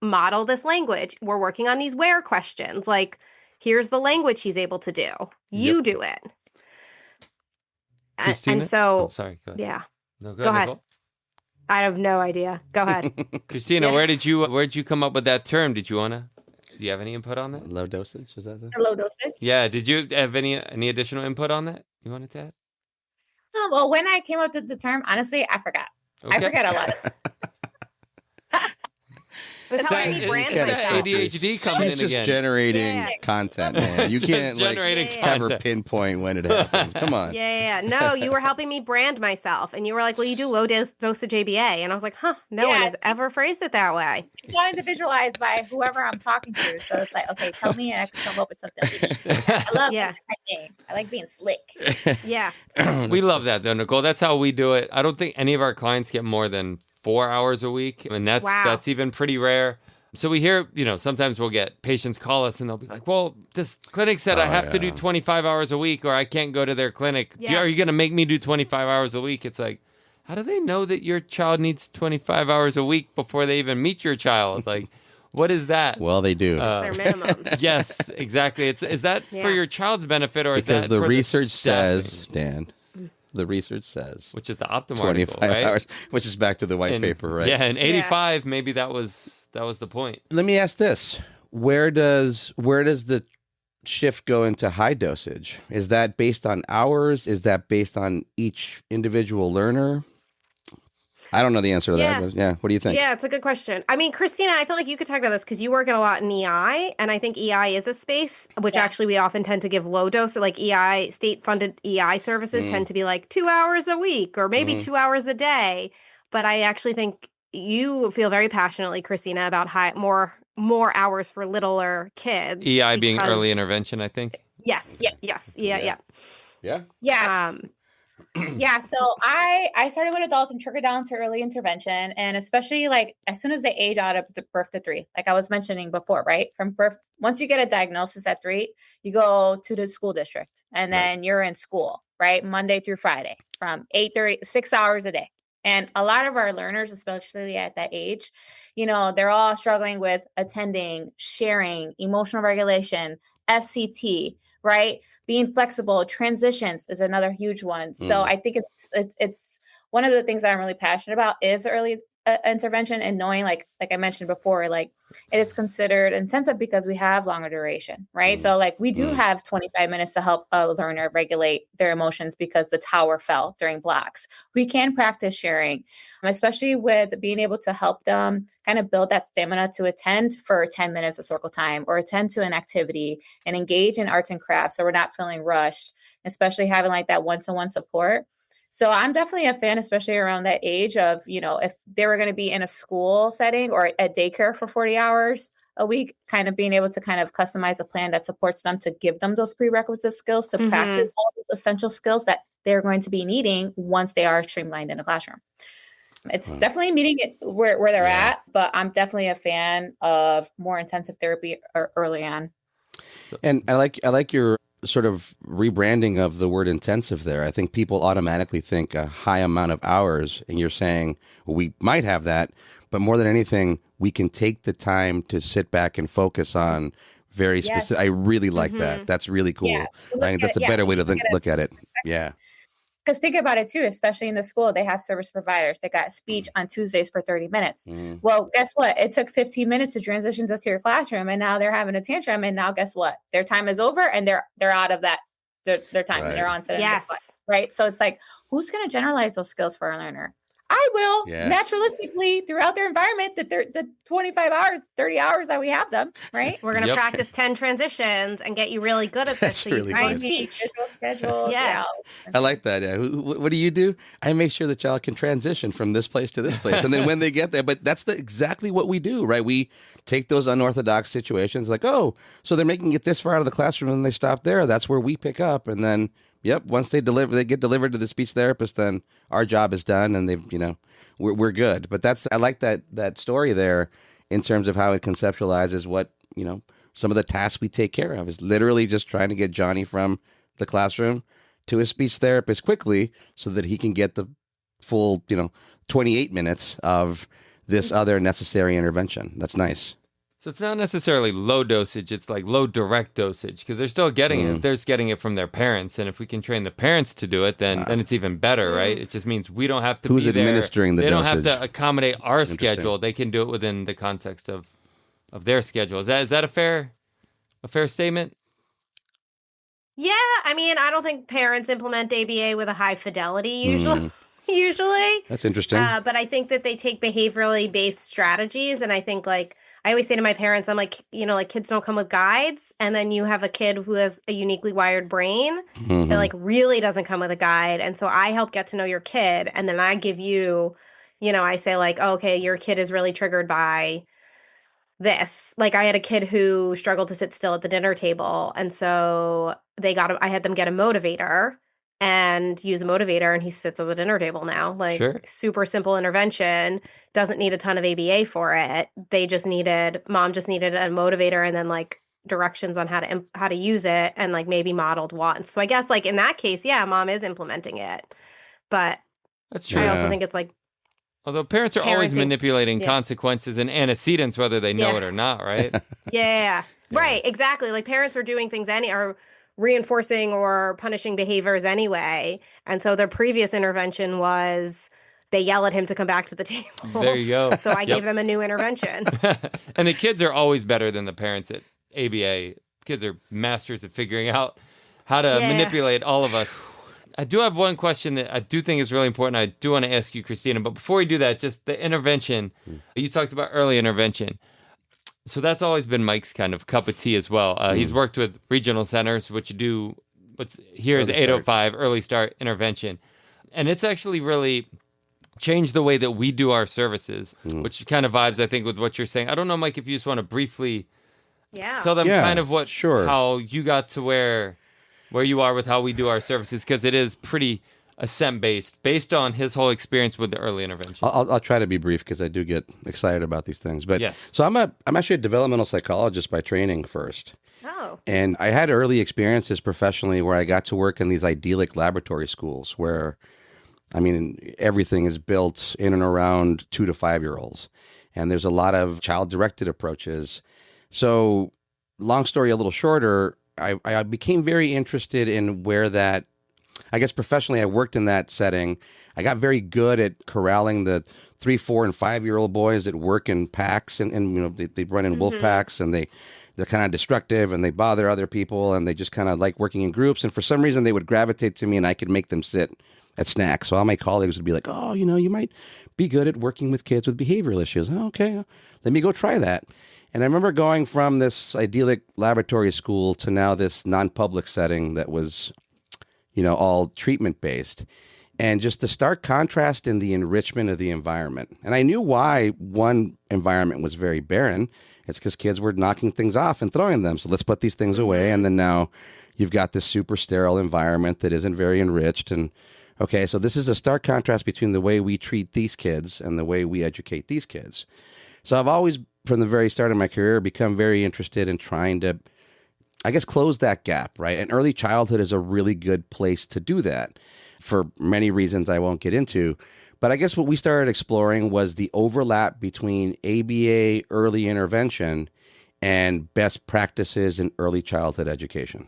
model this language. We're working on these where questions. Here's the language she's able to do. You do it. Christina? And so, sorry. Go ahead. Yeah. No, go ahead. Nicole. I have no idea. Go ahead. Christina, where'd you come up with that term? Do you have any input on that? Low dosage, is that the Low dosage? Yeah. Did you have any additional input on that you wanted to add? Well, when I came up with the term, honestly, I forgot. Okay. I forgot a lot. It's helping me brand myself. ADHD coming She's in just again. generating content, man. You can't have her pinpoint when it happened. Come on. Yeah. No, you were helping me brand myself, and you were like, "Well, you do low dosage ABA," and I was like, "Huh? No one has ever phrased it that way." It's all individualized by whoever I'm talking to, so it's like, okay, tell me, and I can come up with something. I love this thing. I like being slick. Yeah. We love that though, Nicole. That's how we do it. I don't think any of our clients get more than 4 hours a week. And that's even pretty rare. So we hear, sometimes we'll get patients call us and they'll be like, well, this clinic said I have to do 25 hours a week or I can't go to their clinic. Yes. Are you going to make me do 25 hours a week? It's like, how do they know that your child needs 25 hours a week before they even meet your child? Like, what is that? Well, they do. Their minimums. Yes, exactly. Is that for your child's benefit or because is that the for research staffing? says, Dan, the research says, which is the Optum 25 article, right? hours, which is back to the white paper, right? Yeah, in 85, maybe that was the point. Let me ask this: where does the shift go into high dosage? Is that based on hours? Is that based on each individual learner? I don't know the answer to that. But yeah, what do you think? Yeah, it's a good question. I mean, Christina, I feel like you could talk about this because you work in a lot in EI, and I think EI is a space which actually we often tend to give low dose. So like EI, state-funded EI services tend to be like 2 hours a week or maybe 2 hours a day. But I actually think you feel very passionately, Christina, about more hours for littler kids. EI being early intervention, I think. Yes. Yeah. Yeah. Yeah. Yeah, so I started with adults and trickled down to early intervention, and especially like as soon as they age out of the birth to 3, like I was mentioning before, right? From birth, once you get a diagnosis at 3, you go to the school district, and then you're in school, right? Monday through Friday from 8:30, 6 hours a day. And a lot of our learners, especially at that age, they're all struggling with attending, sharing, emotional regulation, FCT, right? Being flexible, transitions is another huge one. So I think it's one of the things that I'm really passionate about is early intervention and knowing, like I mentioned before, like it is considered intensive because we have longer duration, right? So like we do have 25 minutes to help a learner regulate their emotions because the tower fell during blocks. We can practice sharing, especially with being able to help them kind of build that stamina to attend for 10 minutes of circle time or attend to an activity and engage in arts and crafts so we're not feeling rushed, especially having like that one-to-one support. So I'm definitely a fan, especially around that age of, if they were going to be in a school setting or at daycare for 40 hours a week, kind of being able to kind of customize a plan that supports them to give them those prerequisite skills to practice all those essential skills that they're going to be needing once they are streamlined in the classroom. It's definitely meeting it where they're at, but I'm definitely a fan of more intensive therapy early on. And I like your sort of rebranding of the word intensive there. I think people automatically think a high amount of hours, and you're saying, well, we might have that, but more than anything, we can take the time to sit back and focus on very specific. I really like that. That's really cool. Yeah. I think that's a better way to look at it. Yeah. Because think about it too, especially in the school, they have service providers. They got speech on Tuesdays for 30 minutes. Well, guess what? It took 15 minutes to transition to your classroom, and now they're having a tantrum. And now, guess what? Their time is over, and they're out of that their time. And they're on to the next class, right? So it's like, who's going to generalize those skills for a learner? I will naturalistically throughout their environment the 25 hours, 30 hours that we have them, right? We're going to practice 10 transitions and get you really good at this. That's so really you can good. speech. Schedules. Yeah. I like that. Yeah. What do you do? I make sure the child can transition from this place to this place. And then when they get there, but that's exactly what we do, right? We take those unorthodox situations like, oh, so they're making it this far out of the classroom and they stop there. That's where we pick up. And then, once they get delivered to the speech therapist, then our job is done and they've, we're good. But I like that story there in terms of how it conceptualizes what, some of the tasks we take care of is literally just trying to get Johnny from the classroom to a speech therapist quickly so that he can get the full, 28 minutes of this other necessary intervention. That's nice. So it's not necessarily low dosage, it's like low direct dosage because they're still getting it. They're just getting it from their parents. And if we can train the parents to do it, then it's even better, right? It just means we don't have to Who's be there. administering the They don't dosage? have to accommodate our schedule. They can do it within the context of their schedule. Is that a fair statement? Yeah, I mean, I don't think parents implement ABA with a high fidelity usually. That's interesting. But I think that they take behaviorally based strategies. And I think I always say to my parents, I'm like, kids don't come with guides. And then you have a kid who has a uniquely wired brain that really doesn't come with a guide. And so I help get to know your kid. And then I give you, I say okay, your kid is really triggered by this. Like I had a kid who struggled to sit still at the dinner table. And so I had them get a motivator. and use a motivator, and he sits at the dinner table now. Like, Sure. super simple intervention, doesn't need a ton of ABA for it. Mom just needed a motivator and then like directions on how to use it, and like maybe modeled once. So I guess like in that case, yeah, mom is implementing it. But That's true. I also think it's like, Although parents are always parenting- manipulating yeah. consequences and antecedents, whether they know Yeah. it or not, right? yeah, right, exactly. Like parents are doing things are reinforcing or punishing behaviors anyway. And so their previous intervention was they yell at him to come back to the table. There you go. So I Yep. gave them a new intervention. And the kids are always better than the parents at ABA. Kids are masters at figuring out how to Yeah. manipulate all of us. I do have one question that I do think is really important. I do want to ask you, Christina, but before we do that, just the intervention. You talked about early intervention. So that's always been Mike's kind of cup of tea as well. He's worked with regional centers, which do what's here is 805 early start intervention. And it's actually really changed the way that we do our services, which kind of vibes, I think, with what you're saying. I don't know, Mike, if you just want to briefly tell them Yeah, kind of sure. how you got to where you are with how we do our services, because it is pretty assent based on his whole experience with the early intervention. I'll try to be brief because I do get excited about these things. But Yes. so I'm actually a developmental psychologist by training first. Oh. And I had early experiences professionally where I got to work in these idyllic laboratory schools where, I mean, everything is built in and around 2 to 5 year olds. And there's a lot of child directed approaches. So long story a little shorter, I became very interested in where that, I guess professionally I worked in that setting. I got very good at corralling the 3, 4, and 5 year old boys that work in packs and you know, they run in wolf packs and they're kind of destructive and they bother other people and they just kind of like working in groups. And for some reason they would gravitate to me and I could make them sit at snacks. So all my colleagues would be like, oh, you know, you might be good at working with kids with behavioral issues. Oh, okay, let me go try that. And I remember going from this idyllic laboratory school to now this non-public setting that was, you know, all treatment based. And just the stark contrast in the enrichment of the environment. And I knew why one environment was very barren. It's because kids were knocking things off and throwing them. So let's put these things away. And then now you've got this super sterile environment that isn't very enriched. And okay, so this is a stark contrast between the way we treat these kids and the way we educate these kids. So I've always, from the very start of my career, become very interested in trying to, I guess, close that gap, right? And early childhood is a really good place to do that for many reasons I won't get into. But I guess what we started exploring was the overlap between ABA early intervention and best practices in early childhood education.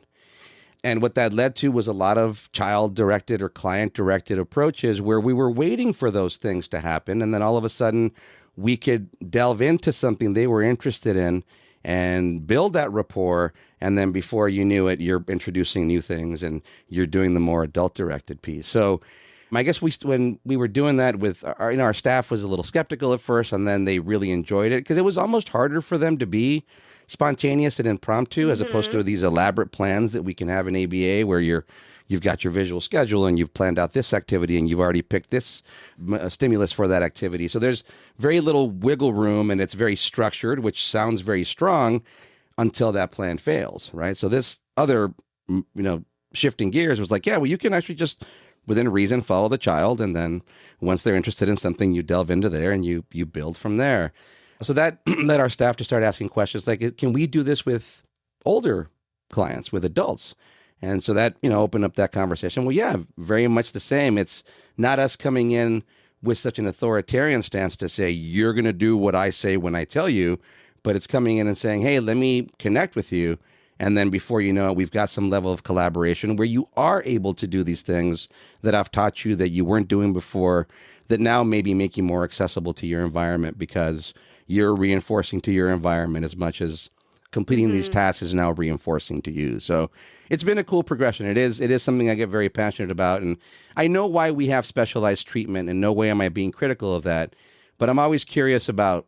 And what that led to was a lot of child-directed or client-directed approaches where we were waiting for those things to happen. And then all of a sudden, we could delve into something they were interested in and build that rapport. And then before you knew it, you're introducing new things and you're doing the more adult-directed piece. So I guess when we were doing that with our staff was a little skeptical at first, and then they really enjoyed it because it was almost harder for them to be spontaneous and impromptu as opposed to these elaborate plans that we can have in ABA where you've got your visual schedule and you've planned out this activity and you've already picked this stimulus for that activity. So there's very little wiggle room and it's very structured, which sounds very strong until that plan fails, right? So this other, shifting gears was like, yeah, well, you can actually just within reason follow the child. And then once they're interested in something, you delve into there and you build from there. So that led our staff to start asking questions like, can we do this with older clients, with adults? And so that, opened up that conversation. Well, yeah, very much the same. It's not us coming in with such an authoritarian stance to say, you're going to do what I say when I tell you, but it's coming in and saying, hey, let me connect with you. And then before you know it, we've got some level of collaboration where you are able to do these things that I've taught you that you weren't doing before, that now maybe make you more accessible to your environment because you're reinforcing to your environment as much as completing these tasks is now reinforcing to you. So it's been a cool progression. It is something I get very passionate about. And I know why we have specialized treatment, and no way am I being critical of that. But I'm always curious about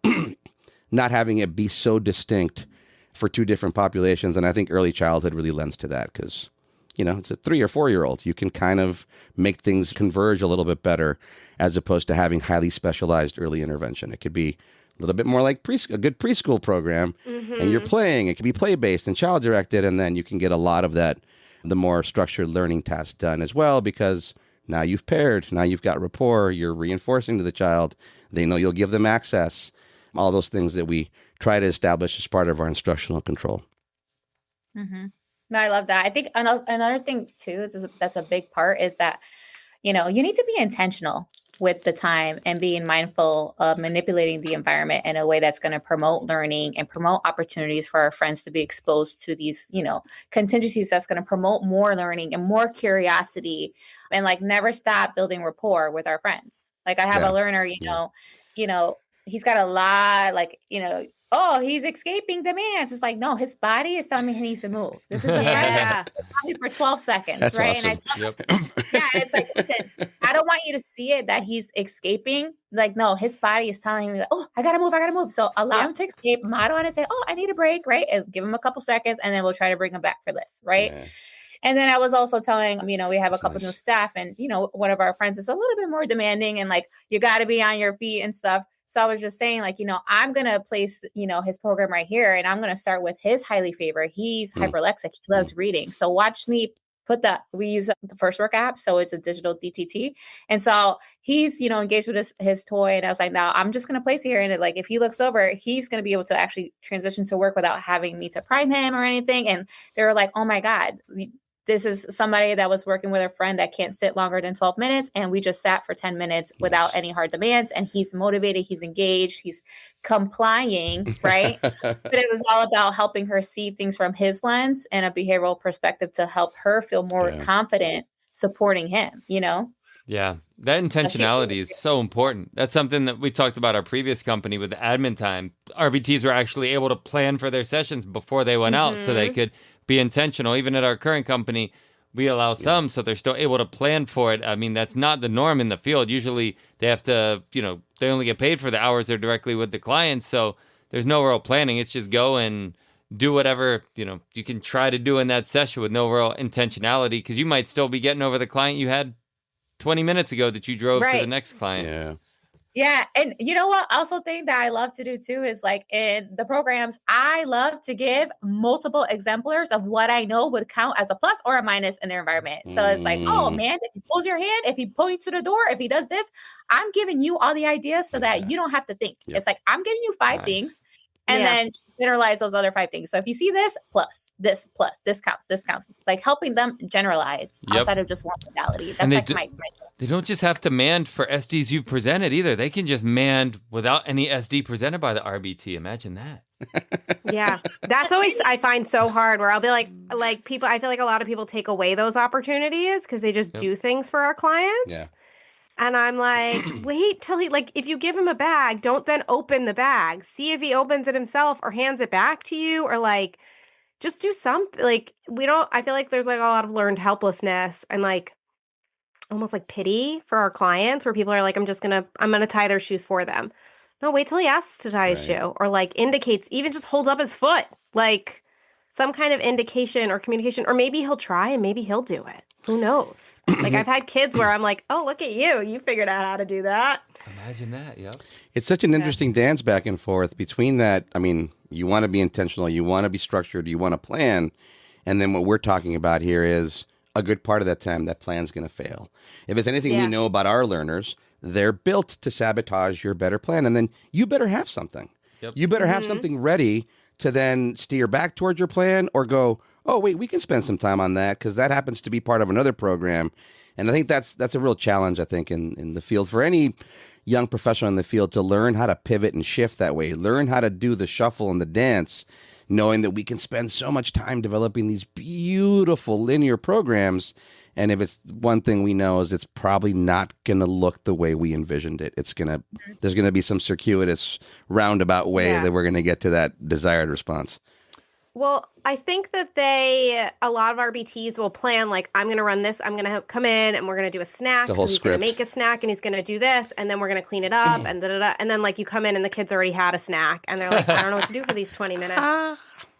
not having it be so distinct for two different populations. And I think early childhood really lends to that because, it's a 3 or 4 year olds. You can kind of make things converge a little bit better as opposed to having highly specialized early intervention. It could be a little bit more like a good preschool program, and you're playing. It can be play-based and child-directed, and then you can get a lot of that the more structured learning tasks done as well, because now you've paired, now you've got rapport, you're reinforcing to the child. They know you'll give them access. All those things that we try to establish as part of our instructional control. Mm-hmm. No, I love that. I think another thing too, that's a big part, is that, you need to be intentional with the time and being mindful of manipulating the environment in a way that's going to promote learning and promote opportunities for our friends to be exposed to these, contingencies that's going to promote more learning and more curiosity, and like never stop building rapport with our friends. Like I have a learner, he's got a lot, oh, he's escaping demands. It's like, no, his body is telling me he needs to move. This is a friend for 12 seconds, That's right? awesome. And it's like, listen, I don't want you to see it that he's escaping. Like, no, his body is telling me, like, oh, I gotta move. So allow him to escape. Model on and say, oh, I need a break, right? And give him a couple seconds, and then we'll try to bring him back for this, right? Yeah. And then I was also telling, we have a couple new staff, and, one of our friends is a little bit more demanding, and like, you got to be on your feet and stuff. So I was just saying, like, I'm going to place, his program right here, and I'm going to start with his highly favored. He's hyperlexic. He loves reading. So watch me we use the First Work app. So it's a digital DTT. And so he's, engaged with his toy. And I was like, now I'm just going to place it here. And like, if he looks over, he's going to be able to actually transition to work without having me to prime him or anything. And they were like, oh my God, this is somebody that was working with a friend that can't sit longer than 12 minutes. And we just sat for 10 minutes without any hard demands. And he's motivated, he's engaged, he's complying, right? But it was all about helping her see things from his lens and a behavioral perspective to help her feel more confident supporting him, Yeah, that intentionality is so important. That's something that we talked about our previous company with the admin time. RBTs were actually able to plan for their sessions before they went out so they could be intentional. Even at our current company, we allow some, so they're still able to plan for it. I mean, that's not the norm in the field. Usually they have to, they only get paid for the hours they're directly with the clients. So there's no real planning. It's just go and do whatever, you can try to do in that session with no real intentionality, because you might still be getting over the client you had 20 minutes ago that you drove to the next client. Yeah. Yeah. And you know what? Also thing that I love to do too is like in the programs, I love to give multiple exemplars of what I know would count as a plus or a minus in their environment. So it's like, oh man, if he pulls your hand, if he points to the door, if he does this, I'm giving you all the ideas so that you don't have to think. It's like, I'm giving you 5 things. And then generalize those other 5 things. So if you see this plus, this counts, like helping them generalize outside of just one modality. That's and like they don't just have to mand for SDs you've presented either. They can just mand without any SD presented by the RBT. Imagine that. Yeah. That's always, I find so hard, where I'll be like people, I feel like a lot of people take away those opportunities because they just do things for our clients. Yeah. And I'm like, wait till if you give him a bag, don't then open the bag. See if he opens it himself or hands it back to you, or like, just do something. Like, I feel like there's like a lot of learned helplessness and like almost like pity for our clients, where people are like, I'm going to tie their shoes for them. No, wait till he asks to tie his shoe, or like indicates, even just holds up his foot, like some kind of indication or communication, or maybe he'll try and maybe he'll do it. Who knows? Like, I've had kids where I'm like, oh, look at you. You figured out how to do that. Imagine that. Yep. It's such an interesting dance back and forth between that. I mean, you want to be intentional, you want to be structured, you want to plan. And then what we're talking about here is a good part of that time that plan's going to fail. If it's anything we know about our learners, they're built to sabotage your better plan. And then you better have something. Yep. You better have something ready to then steer back towards your plan, or go, oh, wait, we can spend some time on that because that happens to be part of another program. And I think that's a real challenge, I think, in the field for any young professional in the field, to learn how to pivot and shift that way, learn how to do the shuffle and the dance, knowing that we can spend so much time developing these beautiful linear programs. And if it's one thing we know, is it's probably not going to look the way we envisioned it. There's going to be some circuitous roundabout way that we're going to get to that desired response. Well, I think that a lot of RBTs will plan, like, I'm going to run this, I'm going to come in and we're going to do a snack. So he's going to make a snack and he's going to do this, and then we're going to clean it up and da-da-da. And then like you come in and the kids already had a snack and they're like, I don't know what to do for these 20 minutes.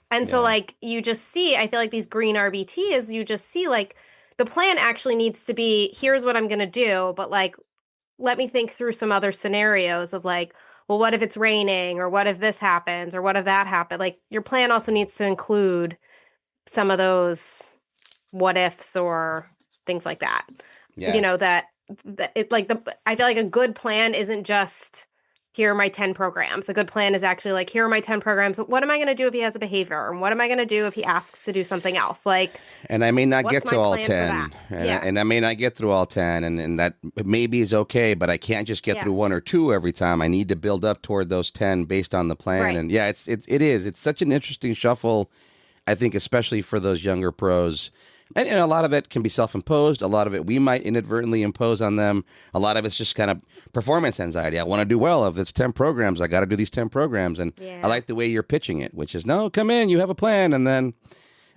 And so like you just see, I feel like these green RBTs, you just see like the plan actually needs to be, here's what I'm going to do. But like, let me think through some other scenarios of like, well, what if it's raining, or what if this happens, or what if that happened? Like, your plan also needs to include some of those what ifs or things like that. Yeah. You know, that it like I feel like a good plan isn't just here are my 10 programs. A good plan is actually like, here are my 10 programs. What am I going to do if he has a behavior? And what am I going to do if he asks to do something else? Like, and I may not what's get to my all plan for 10. that? Yeah. And I may not get through all 10. And that maybe is okay, but I can't just get through one or two every time. I need to build up toward those 10 based on the plan. Right. And yeah, it is. It's such an interesting shuffle, I think, especially for those younger pros. And a lot of it can be self-imposed. A lot of it we might inadvertently impose on them. A lot of it's just kind of performance anxiety. I want to do well. If it's 10 programs, I got to do these 10 programs. And I like the way you're pitching it, which is, no, come in, you have a plan. And then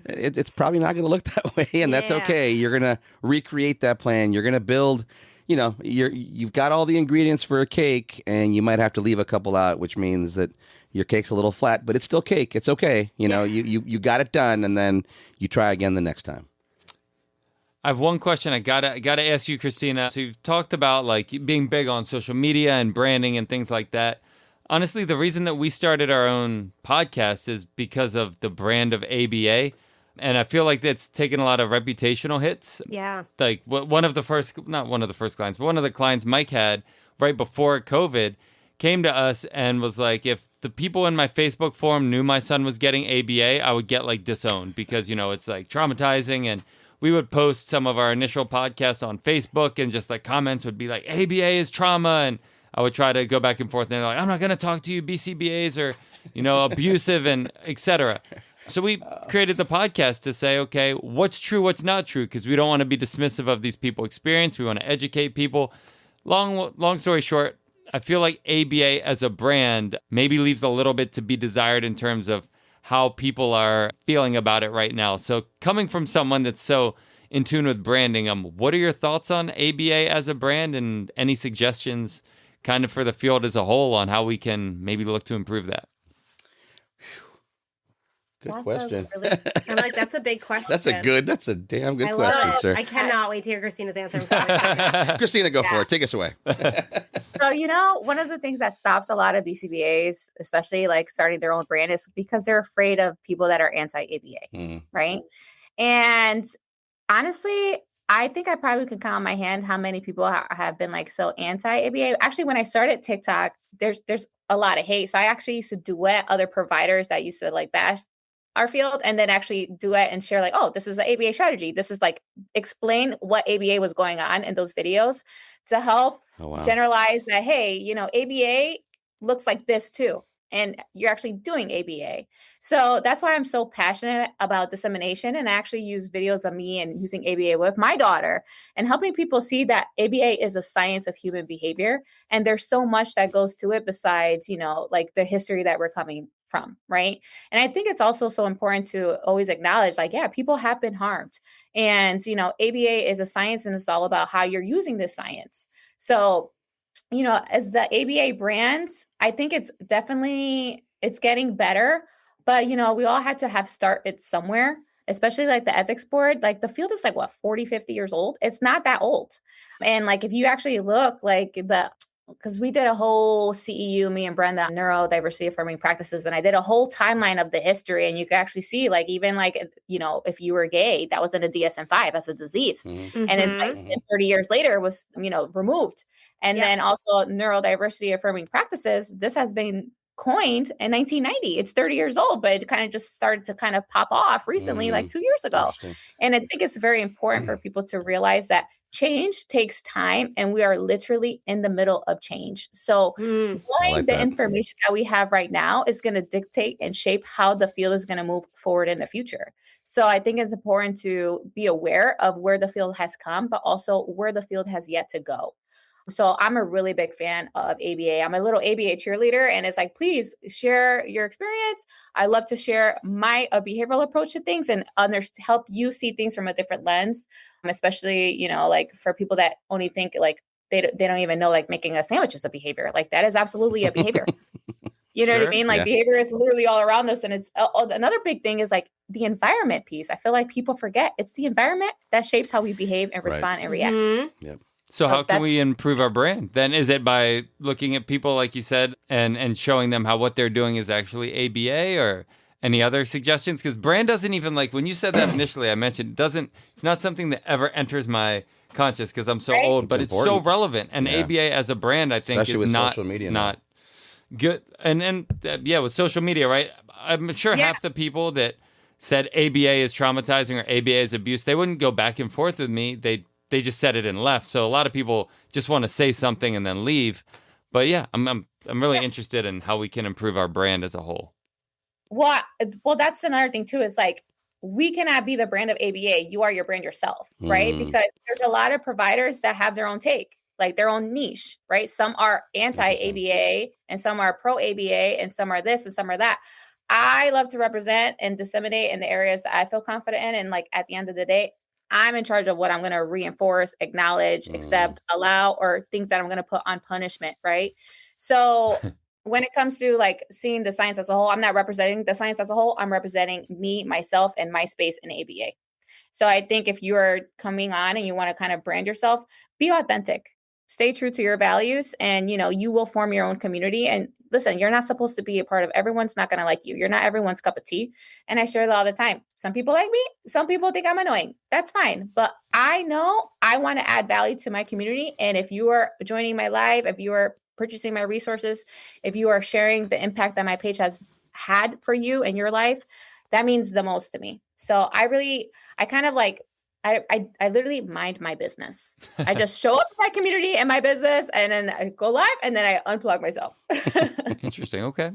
it's probably not going to look that way. And that's okay. You're going to recreate that plan. You're going to build, you've got all the ingredients for a cake, and you might have to leave a couple out, which means that your cake's a little flat, but it's still cake. It's okay. You got it done, and then you try again the next time. I have one question I gotta ask you, Christina. So you've talked about like being big on social media and branding and things like that. Honestly, the reason that we started our own podcast is because of the brand of ABA. And I feel like that's taken a lot of reputational hits. Yeah. Like one of the clients Mike had right before COVID came to us and was like, if the people in my Facebook forum knew my son was getting ABA, I would get like disowned because, it's like traumatizing. And we would post some of our initial podcast on Facebook, and just like comments would be like, ABA is trauma. And I would try to go back and forth, and they're like, I'm not going to talk to you BCBAs or, abusive and etc. So we created the podcast to say, okay, what's true, what's not true? Because we don't want to be dismissive of these people's experience. We want to educate people. Long story short, I feel like ABA as a brand maybe leaves a little bit to be desired in terms of how people are feeling about it right now. So coming from someone that's so in tune with branding, what are your thoughts on ABA as a brand, and any suggestions kind of for the field as a whole on how we can maybe look to improve that? Good question. I'm like, that's a big question. That's a damn good question, sir. I cannot wait to hear Christina's answer. I'm so excited. Christina, go for it. Take us away. So, one of the things that stops a lot of BCBAs, especially like starting their own brand, is because they're afraid of people that are anti-ABA, right? And honestly, I think I probably could count on my hand how many people have been like so anti-ABA. Actually, when I started TikTok, there's a lot of hate. So I actually used to duet other providers that used to like bash our field, and then actually duet and share like, oh, this is an ABA strategy. This is like explain what ABA was going on in those videos to help generalize that, hey, ABA looks like this too. And you're actually doing ABA. So that's why I'm so passionate about dissemination, and I actually use videos of me and using ABA with my daughter and helping people see that ABA is a science of human behavior. And there's so much that goes to it besides, like the history that we're coming from, right? And I think it's also so important to always acknowledge, like, yeah, people have been harmed. And, ABA is a science, and it's all about how you're using this science. So, as the ABA brands, I think it's getting better, but, we all had to have started somewhere, especially like the ethics board. Like the field is like 40, 50 years old. It's not that old. And like, if you actually look like because we did a whole CEU, me and Brenda, neurodiversity affirming practices. And I did a whole timeline of the history. And you can actually see like, even like, if you were gay, that was in a DSM-5 as a disease. And it's like 30 years later it was, removed. And then also neurodiversity affirming practices. This has been coined in 1990. It's 30 years old, but it kind of just started to kind of pop off recently, like 2 years ago. And I think it's very important for people to realize that change takes time, and we are literally in the middle of change. So knowing the information that we have right now is going to dictate and shape how the field is going to move forward in the future. So I think it's important to be aware of where the field has come, but also where the field has yet to go. So I'm a really big fan of ABA. I'm a little ABA cheerleader, and it's like, please share your experience. I love to share my behavioral approach to things and help you see things from a different lens, especially, like for people that only think like they don't even know like making a sandwich is a behavior. Like that is absolutely a behavior. You know what I mean? Like behavior is literally all around us. And it's another big thing is like the environment piece. I feel like people forget it's the environment that shapes how we behave and respond and react. Yep. So how can we improve our brand? Then is it by looking at people, like you said, and showing them how what they're doing is actually ABA, Any other suggestions? Because brand doesn't even like, when you said that initially, I mentioned it's not something that ever enters my conscious because I'm so old, but it's so relevant. And ABA as a brand, I think, Especially is with not social media not good. And with social media, right? I'm sure half the people that said ABA is traumatizing or ABA is abuse, they wouldn't go back and forth with me. They just said it and left. So a lot of people just want to say something and then leave. But yeah, I'm really interested in how we can improve our brand as a whole. Well, that's another thing too, is like, we cannot be the brand of ABA. You are your brand yourself, right? Because there's a lot of providers that have their own take, like their own niche, right? Some are anti-ABA and some are pro-ABA and some are this and some are that. I love to represent and disseminate in the areas that I feel confident in. And like at the end of the day, I'm in charge of what I'm going to reinforce, acknowledge, accept, allow, or things that I'm going to put on punishment, right? So when it comes to like seeing the science as a whole, I'm not representing the science as a whole. I'm representing me, myself, and my space in ABA. So I think if you're coming on and you want to kind of brand yourself, be authentic, stay true to your values, and you will form your own community. And listen, you're not supposed to be a part of everyone's not going to like you. You're not everyone's cup of tea. And I share that all the time. Some people like me. Some people think I'm annoying. That's fine. But I know I want to add value to my community. And if you are joining my live, if you are purchasing my resources, if you are sharing the impact that my page has had for you in your life, that means the most to me. So I literally mind my business. I just show up in my community and my business, and then I go live, and then I unplug myself. Interesting. Okay.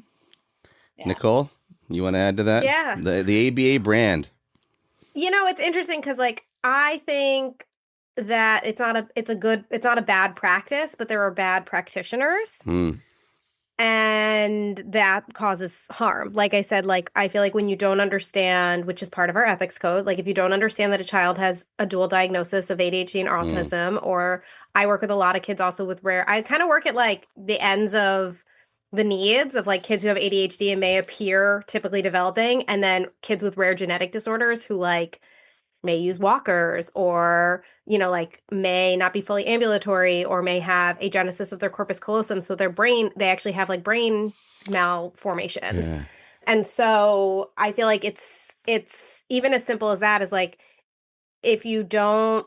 Yeah. Nicole, you want to add to that? Yeah. The ABA brand. It's interesting because like I think that it's not a bad practice, but there are bad practitioners. And that causes harm. Like I said, like I feel like when you don't understand, which is part of our ethics code, like if you don't understand that a child has a dual diagnosis of ADHD and autism, or I work with a lot of kids also with I kind of work at like the ends of the needs of like kids who have ADHD and may appear typically developing, and then kids with rare genetic disorders who like may use walkers or, like may not be fully ambulatory or may have agenesis of their corpus callosum. So they actually have like brain malformations. Yeah. And so I feel like it's even as simple as that is like, if you don't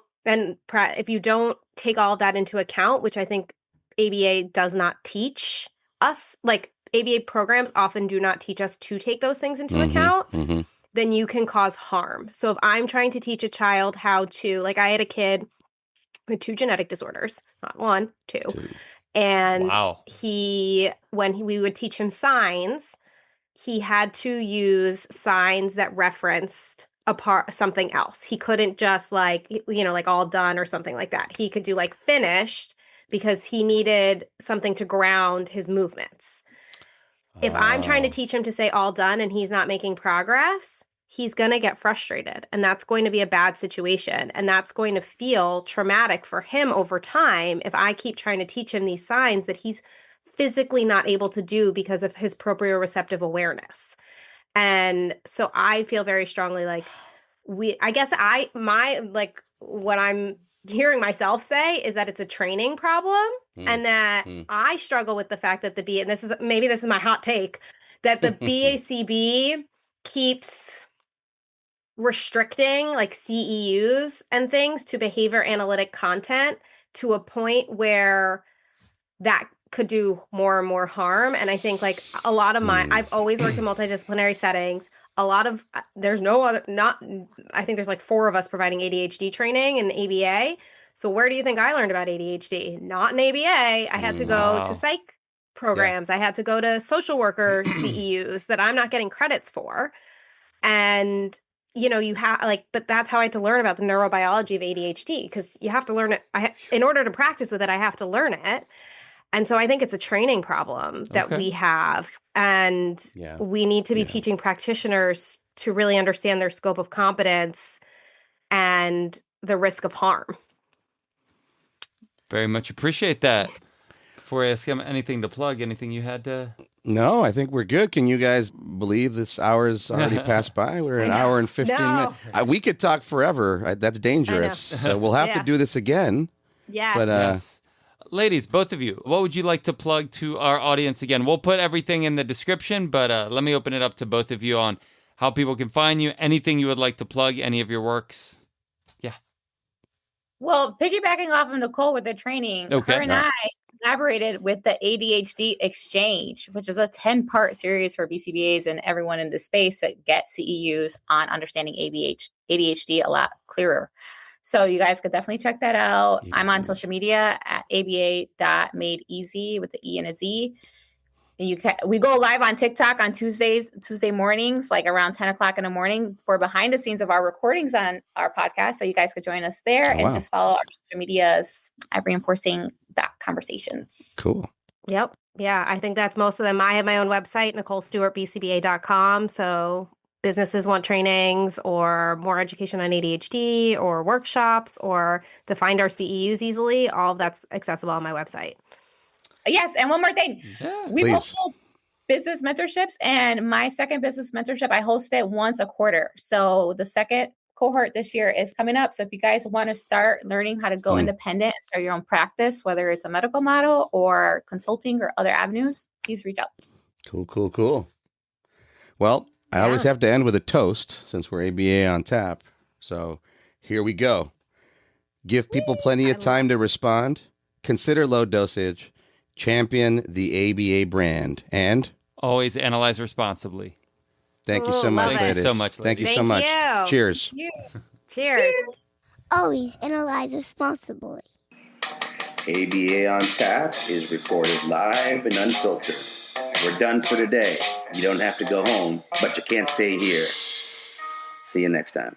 take all of that into account, which I think ABA does not teach us, like ABA programs often do not teach us to take those things into account. Then you can cause harm. So if I'm trying to teach a child how to, like I had a kid with 2 genetic disorders, not 1, 2. And when we would teach him signs, he had to use signs that referenced something else. He couldn't just like, like all done or something like that. He could do like finished because he needed something to ground his movements. If I'm trying to teach him to say all done and he's not making progress, he's going to get frustrated, and that's going to be a bad situation, and that's going to feel traumatic for him over time if I keep trying to teach him these signs that he's physically not able to do because of his proprioceptive awareness. And so I feel very strongly like what I'm hearing myself say is that it's a training problem, and that I struggle with the fact that and this is my hot take, that the BACB keeps restricting like CEUs and things to behavior analytic content to a point where that could do more and more harm. And I think like a lot of I've always worked in multidisciplinary settings. I think there's like 4 of us providing ADHD training in ABA. So where do you think I learned about ADHD? Not in ABA. I had to go to psych programs. I had to go to social worker CEUs that I'm not getting credits for. And you have but that's how I had to learn about the neurobiology of ADHD, because you have to learn it. In order to practice with it, I have to learn it. And so I think it's a training problem that we have. And we need to be teaching practitioners to really understand their scope of competence and the risk of harm. Very much appreciate that. Before I ask him anything to plug, anything you had to... No, I think we're good. Can you guys believe this hour's already passed by? We're an hour and 15 minutes. We could talk forever. That's dangerous. So we'll have to do this again. Yes. But, yes. Ladies, both of you, what would you like to plug to our audience again? We'll put everything in the description, but let me open it up to both of you on how people can find you, anything you would like to plug, any of your works. Well, piggybacking off of Nicole with the training, Okay. her and I collaborated with the ADHD Exchange, which is a 10-part series for BCBAs and everyone in the space to get CEUs on understanding ADHD a lot clearer. So you guys could definitely check that out. I'm on social media at aba.madeeasy with the E and a Z. We go live on TikTok on Tuesday mornings, like around 10 o'clock in the morning for behind the scenes of our recordings on our podcast. So you guys could join us there and just follow our social medias at reinforcing that conversations. Cool. Yep. Yeah, I think that's most of them. I have my own website, NicoleStewartBCBA.com. So businesses want trainings or more education on ADHD or workshops or to find our CEUs easily. All of that's accessible on my website. Yes. And one more thing. Yeah, we host business mentorships, and my second business mentorship, I host it once a quarter. So the second cohort this year is coming up. So if you guys want to start learning how to go independent and start your own practice, whether it's a medical model or consulting or other avenues, please reach out. Cool. Well, I always have to end with a toast since we're ABA on tap. So here we go. Give people plenty of time to respond. Consider low dosage. Champion the ABA brand. And always analyze responsibly. Thank you so much, ladies. Thank you so much, Thank you so much. Cheers. Cheers. Always analyze responsibly. ABA on Tap is recorded live and unfiltered. We're done for today. You don't have to go home, but you can't stay here. See you next time.